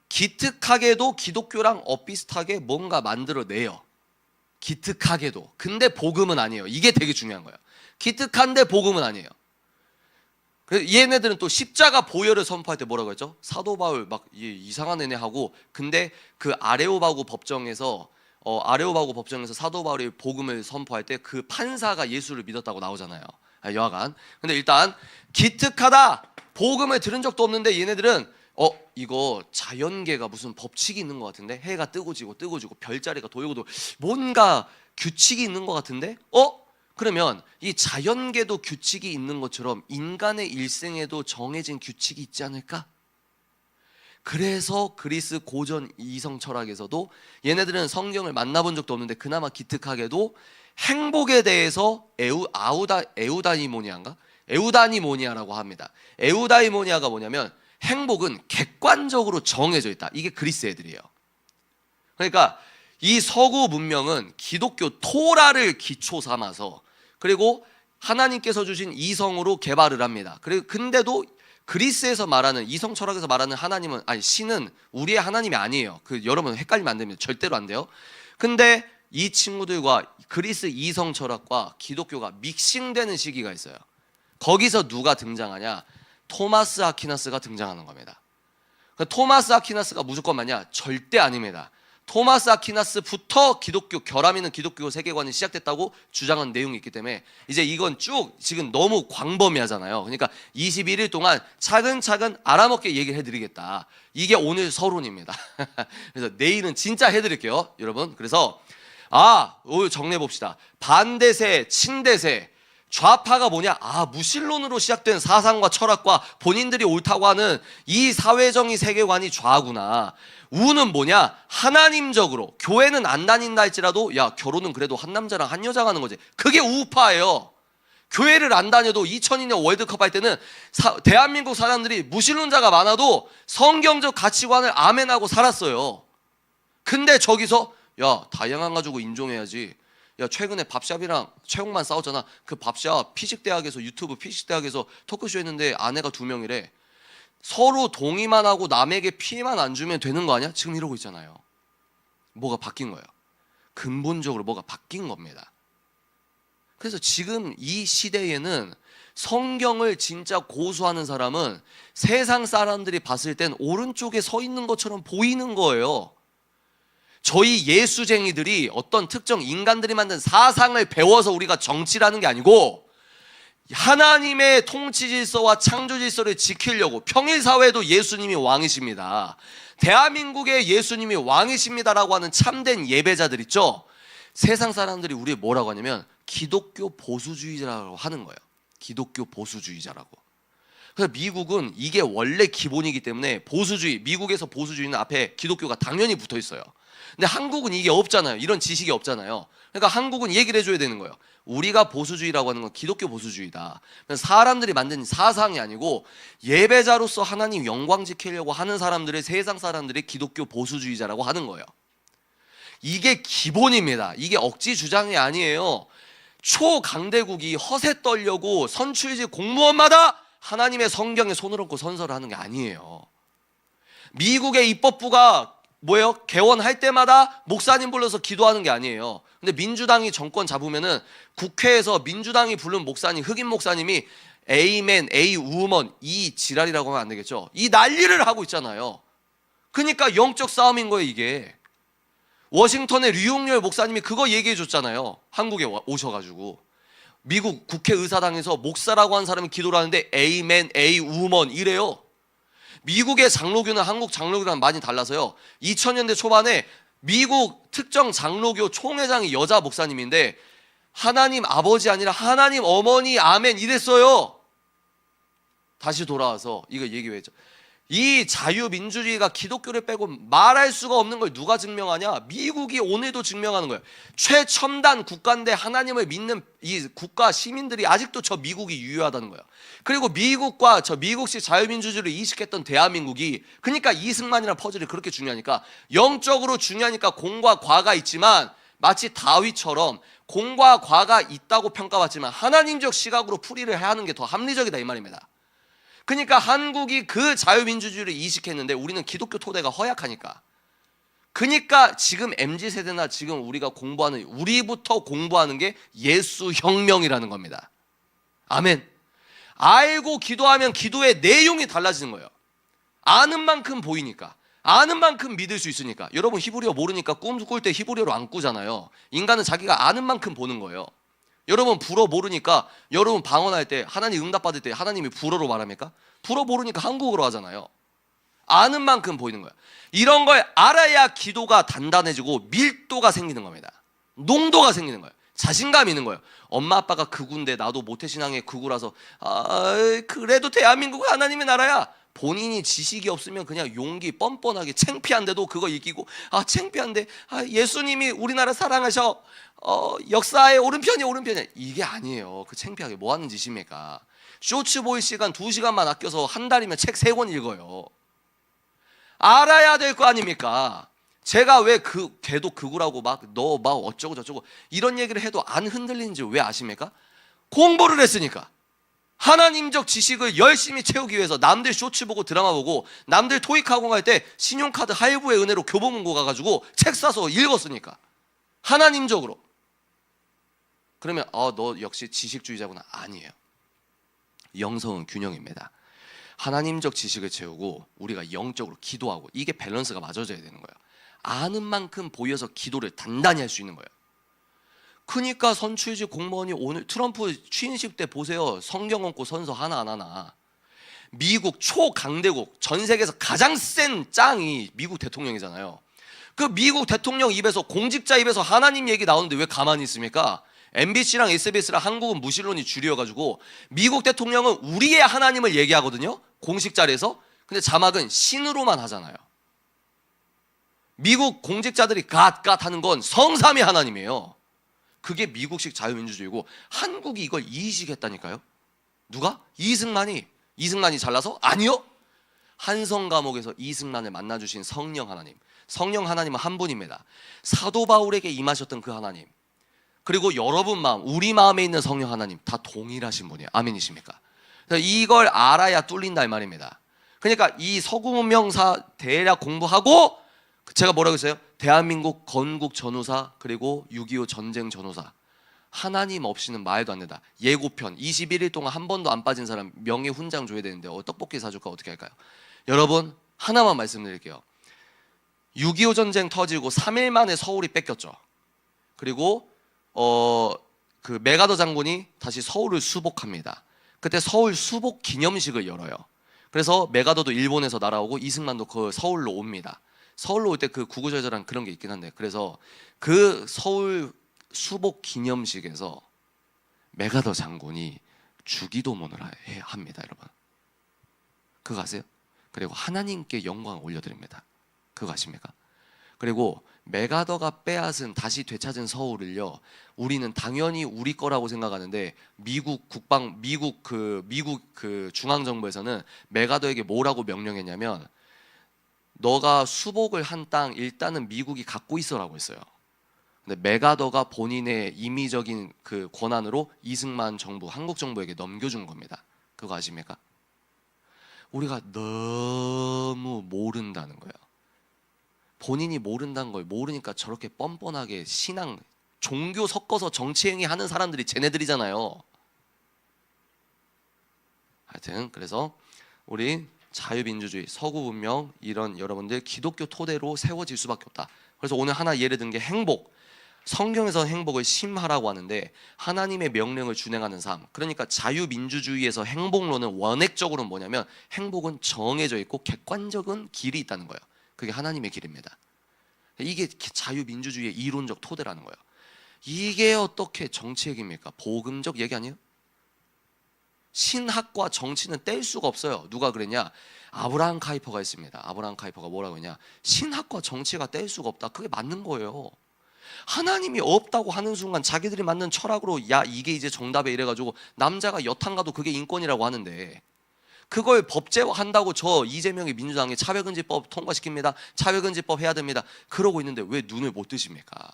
기특하게도 기독교랑 엇비슷하게 뭔가 만들어내요. 기특하게도. 근데 복음은 아니에요. 이게 되게 중요한 거예요. 기특한데 복음은 아니에요. 얘네들은 또 십자가 보혈을 선포할 때 뭐라고 했죠? 사도 바울 막 이상한 애네 하고, 근데 그 아레오바고 법정에서 사도 바울이 복음을 선포할 때 그 판사가 예수를 믿었다고 나오잖아요. 여하간, 근데 일단 기특하다. 복음을 들은 적도 없는데 얘네들은 이거 자연계가 무슨 법칙이 있는 것 같은데, 해가 뜨고 지고 별자리가 돌고 돌고 뭔가 규칙이 있는 것 같은데, 그러면 이 자연계도 규칙이 있는 것처럼 인간의 일생에도 정해진 규칙이 있지 않을까? 그래서 그리스 고전 이성 철학에서도 얘네들은 성경을 만나본 적도 없는데 그나마 기특하게도 행복에 대해서 에우다니모니아라고 합니다. 에우다이모니아가 뭐냐면 행복은 객관적으로 정해져 있다. 이게 그리스 애들이에요. 그러니까 이 서구 문명은 기독교 토라를 기초 삼아서, 그리고 하나님께서 주신 이성으로 개발을 합니다. 근데도 그리스에서 말하는 이성 철학에서 말하는 하나님은, 신은 우리의 하나님이 아니에요. 여러분 헷갈리면 안 됩니다. 절대로 안 돼요. 근데 이 친구들과 그리스 이성 철학과 기독교가 믹싱되는 시기가 있어요. 거기서 누가 등장하냐? 토마스 아퀴나스가 등장하는 겁니다. 토마스 아퀴나스가 무조건 맞냐? 절대 아닙니다. 토마스 아퀴나스부터 결함 있는 기독교 세계관이 시작됐다고 주장한 내용이 있기 때문에 이제 이건 쭉 지금 너무 광범위하잖아요. 그러니까 21일 동안 차근차근 알아먹게 얘기를 해드리겠다. 이게 오늘 서론입니다. 그래서 내일은 진짜 해드릴게요, 여러분. 그래서 오늘 정리해봅시다. 반대세, 친대세, 좌파가 뭐냐? 무신론으로 시작된 사상과 철학과 본인들이 옳다고 하는 이 사회정의 세계관이 좌구나. 우는 뭐냐? 하나님적으로 교회는 안 다닌다 할지라도 결혼은 그래도 한 남자랑 한 여자가 하는 거지. 그게 우파예요. 교회를 안 다녀도 2002년 월드컵 할 때는 대한민국 사람들이 무신론자가 많아도 성경적 가치관을 아멘하고 살았어요. 근데 저기서 다양한 가지고 인종해야지. 최근에 밥샵이랑 최홍만 싸웠잖아. 그 밥샵 유튜브 피식대학에서 토크쇼 했는데 아내가 2명이래. 서로 동의만 하고 남에게 피해만 안 주면 되는 거 아니야? 지금 이러고 있잖아요. 뭐가 바뀐 거예요. 근본적으로 뭐가 바뀐 겁니다. 그래서 지금 이 시대에는 성경을 진짜 고수하는 사람은 세상 사람들이 봤을 땐 오른쪽에 서 있는 것처럼 보이는 거예요. 저희 예수쟁이들이 어떤 특정 인간들이 만든 사상을 배워서 우리가 정치를 하는 게 아니고, 하나님의 통치 질서와 창조 질서를 지키려고, 평일사회도 예수님이 왕이십니다. 대한민국에 예수님이 왕이십니다라고 하는 참된 예배자들 있죠. 세상 사람들이 우리 뭐라고 하냐면 기독교 보수주의자라고 하는 거예요. 기독교 보수주의자라고. 그래서 미국은 이게 원래 기본이기 때문에 미국에서 보수주의는 앞에 기독교가 당연히 붙어 있어요. 근데 한국은 이게 없잖아요. 이런 지식이 없잖아요. 그러니까 한국은 얘기를 해줘야 되는 거예요. 우리가 보수주의라고 하는 건 기독교 보수주의다. 사람들이 만든 사상이 아니고 예배자로서 하나님 영광 지키려고 하는 사람들을 세상 사람들이 기독교 보수주의자라고 하는 거예요. 이게 기본입니다. 이게 억지 주장이 아니에요. 초강대국이 허세 떨려고 선출직 공무원마다 하나님의 성경에 손을 얹고 선서를 하는 게 아니에요. 미국의 입법부가 개원할 때마다 목사님 불러서 기도하는 게 아니에요. 근데 민주당이 정권 잡으면은 국회에서 민주당이 부른 목사님, 흑인 목사님이 에이맨, 에이우먼, 이 지랄이라고 하면 안 되겠죠. 이 난리를 하고 있잖아요. 그러니까 영적 싸움인 거예요, 이게. 워싱턴의 류용열 목사님이 그거 얘기해 줬잖아요. 한국에 오셔가지고. 미국 국회의사당에서 목사라고 하는 사람이 기도를 하는데 에이맨, 에이우먼 이래요. 미국의 장로교는 한국 장로교랑 많이 달라서요. 2000년대 초반에 미국 특정 장로교 총회장이 여자 목사님인데 하나님 아버지 아니라 하나님 어머니 아멘 이랬어요. 다시 돌아와서 이거 얘기했죠. 이 자유민주주의가 기독교를 빼고 말할 수가 없는 걸 누가 증명하냐? 미국이 오늘도 증명하는 거예요. 최첨단 국가인데 하나님을 믿는 이 국가 시민들이 아직도 저 미국이 유효하다는 거예요. 그리고 미국과 저 미국식 자유민주주의를 이식했던 대한민국이, 그러니까 이승만이라는 퍼즐이 그렇게 중요하니까, 영적으로 중요하니까 공과 과가 있지만 마치 다윗처럼 공과 과가 있다고 평가받지만 하나님적 시각으로 풀이를 해야 하는 게 더 합리적이다 이 말입니다. 그러니까 한국이 그 자유민주주의를 이식했는데 우리는 기독교 토대가 허약하니까. 그러니까 지금 MZ세대나 지금 우리가 우리부터 공부하는 게 예수혁명이라는 겁니다. 아멘. 알고 기도하면 기도의 내용이 달라지는 거예요. 아는 만큼 보이니까, 아는 만큼 믿을 수 있으니까. 여러분 히브리어 모르니까 꿈 꿀 때 히브리어로 안 꾸잖아요. 인간은 자기가 아는 만큼 보는 거예요. 여러분 불어 모르니까 여러분 방언할 때 하나님 응답받을 때 하나님이 불어로 말합니까? 불어 모르니까 한국어로 하잖아요. 아는 만큼 보이는 거예요. 이런 걸 알아야 기도가 단단해지고 밀도가 생기는 겁니다. 농도가 생기는 거예요. 자신감이 있는 거예요. 엄마 아빠가 극우인데 나도 모태신앙의 극우라서 그래도 대한민국은 하나님의 나라야. 본인이 지식이 없으면 그냥 용기 뻔뻔하게 창피한데도 그거 이기고 창피한데 예수님이 우리나라 사랑하셔 역사의 오른편이야 이게 아니에요. 그 창피하게 뭐 하는 짓입니까? 쇼츠 보일 시간 2시간만 아껴서 한 달이면 책 3권 읽어요. 알아야 될 거 아닙니까? 제가 왜 걔도 극우라고 너 어쩌고 저쩌고 이런 얘기를 해도 안 흔들리는지 왜 아십니까? 공부를 했으니까. 하나님적 지식을 열심히 채우기 위해서 남들 쇼츠 보고 드라마 보고 남들 토익 학원 갈 때 신용카드 할부의 은혜로 교보문고 가가지고 책 사서 읽었으니까. 하나님적으로. 그러면 너 역시 지식주의자구나. 아니에요. 영성은 균형입니다. 하나님적 지식을 채우고 우리가 영적으로 기도하고 이게 밸런스가 맞아져야 되는 거예요. 아는 만큼 보여서 기도를 단단히 할 수 있는 거예요. 그러니까 선출직 공무원이 오늘 트럼프 취임식 때 보세요. 성경 얹고 선서 하나 안 하나. 미국 초강대국 전 세계에서 가장 센 짱이 미국 대통령이잖아요. 그 미국 대통령 입에서 공직자 입에서 하나님 얘기 나오는데 왜 가만히 있습니까? MBC랑 SBS랑 한국은 무신론이 주류여가지고 미국 대통령은 우리의 하나님을 얘기하거든요. 공식 자리에서. 근데 자막은 신으로만 하잖아요. 미국 공직자들이 갓갓 하는 건 성삼위 하나님이에요. 그게 미국식 자유민주주의고 한국이 이걸 이식했다니까요. 누가? 이승만이 잘나서? 아니요. 한성 감옥에서 이승만을 만나주신 성령 하나님. 성령 하나님은 한 분입니다. 사도 바울에게 임하셨던 그 하나님, 그리고 여러분 마음, 우리 마음에 있는 성령 하나님 다 동일하신 분이에요. 아멘이십니까? 이걸 알아야 뚫린다 이 말입니다. 그러니까 이 서구 문명사 대략 공부하고 제가 뭐라고 했어요? 대한민국 건국 전후사 그리고 6.25 전쟁 전후사 하나님 없이는 말도 안 된다. 예고편 21일 동안 한 번도 안 빠진 사람 명예 훈장 줘야 되는데 떡볶이 사줄까 어떻게 할까요? 여러분 하나만 말씀드릴게요. 6.25 전쟁 터지고 3일 만에 서울이 뺏겼죠. 그리고 그 메가더 장군이 다시 서울을 수복합니다. 그때 서울 수복 기념식을 열어요. 그래서 메가더도 일본에서 날아오고 이승만도 그 서울로 옵니다. 서울로 올 때 그 구구절절한 그런 게 있긴 한데, 그래서 그 서울 수복 기념식에서 메가더 장군이 주기도문을 합니다. 여러분 그거 아세요? 그리고 하나님께 영광을 올려드립니다. 그거 아십니까? 그리고 메가더가 빼앗은 다시 되찾은 서울을요, 우리는 당연히 우리 거라고 생각하는데 미국 중앙정부에서는 메가더에게 뭐라고 명령했냐면, 너가 수복을 한 땅 일단은 미국이 갖고 있어라고 했어요. 근데 메가더가 본인의 임의적인 그 권한으로 이승만 정부, 한국 정부에게 넘겨준 겁니다. 그거 아십니까? 우리가 너무 모른다는 거예요. 본인이 모른다는 걸 모르니까 저렇게 뻔뻔하게 신앙, 종교 섞어서 정치행위 하는 사람들이 쟤네들이잖아요. 하여튼 그래서 우리 자유민주주의, 서구 문명 이런 여러분들 기독교 토대로 세워질 수밖에 없다. 그래서 오늘 하나 예를 든 게 행복. 성경에서 행복을 심하라고 하는데 하나님의 명령을 준행하는 삶. 그러니까 자유민주주의에서 행복론은 원액적으로는 뭐냐면 행복은 정해져 있고 객관적인 길이 있다는 거예요. 그게 하나님의 길입니다. 이게 자유민주주의의 이론적 토대라는 거예요. 이게 어떻게 정치 얘기입니까? 복음적 얘기 아니에요? 신학과 정치는 뗄 수가 없어요. 누가 그랬냐? 아브라함 카이퍼가 있습니다. 아브라함 카이퍼가 뭐라고 했냐? 신학과 정치가 뗄 수가 없다. 그게 맞는 거예요. 하나님이 없다고 하는 순간 자기들이 만든 철학으로 야 이게 이제 정답에 이래가지고 남자가 여탕 가도 그게 인권이라고 하는데, 그걸 법제화한다고 저 이재명이 민주당이 차별금지법 통과시킵니다. 차별금지법 해야 됩니다. 그러고 있는데 왜 눈을 못 뜨십니까?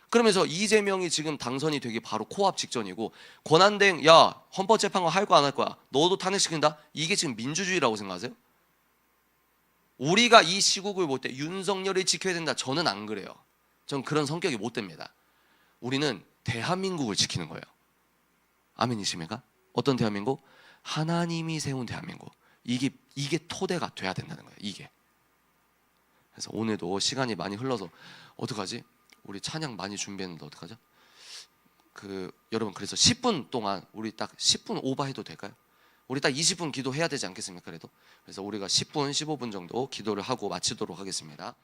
그러면서 이재명이 지금 당선이 되기 바로 코앞 직전이고, 권한대행 야 헌법재판관 할 거 안 할 거야, 너도 탄핵시킨다. 이게 지금 민주주의라고 생각하세요? 우리가 이 시국을 볼 때 윤석열이 지켜야 된다. 저는 안 그래요. 전 그런 성격이 못 됩니다. 우리는 대한민국을 지키는 거예요. 아멘이십니까? 어떤 대한민국? 하나님이 세운 대한민국. 이게 토대가 돼야 된다는 거예요. 이게. 그래서 오늘도 시간이 많이 흘러서 어떡하지? 우리 찬양 많이 준비했는데 어떡하죠? 여러분, 그래서 10분 동안 우리 딱 10분 오버해도 될까요? 우리 딱 20분 기도해야 되지 않겠습니까? 그래서 우리가 10분, 15분 정도 기도를 하고 마치도록 하겠습니다.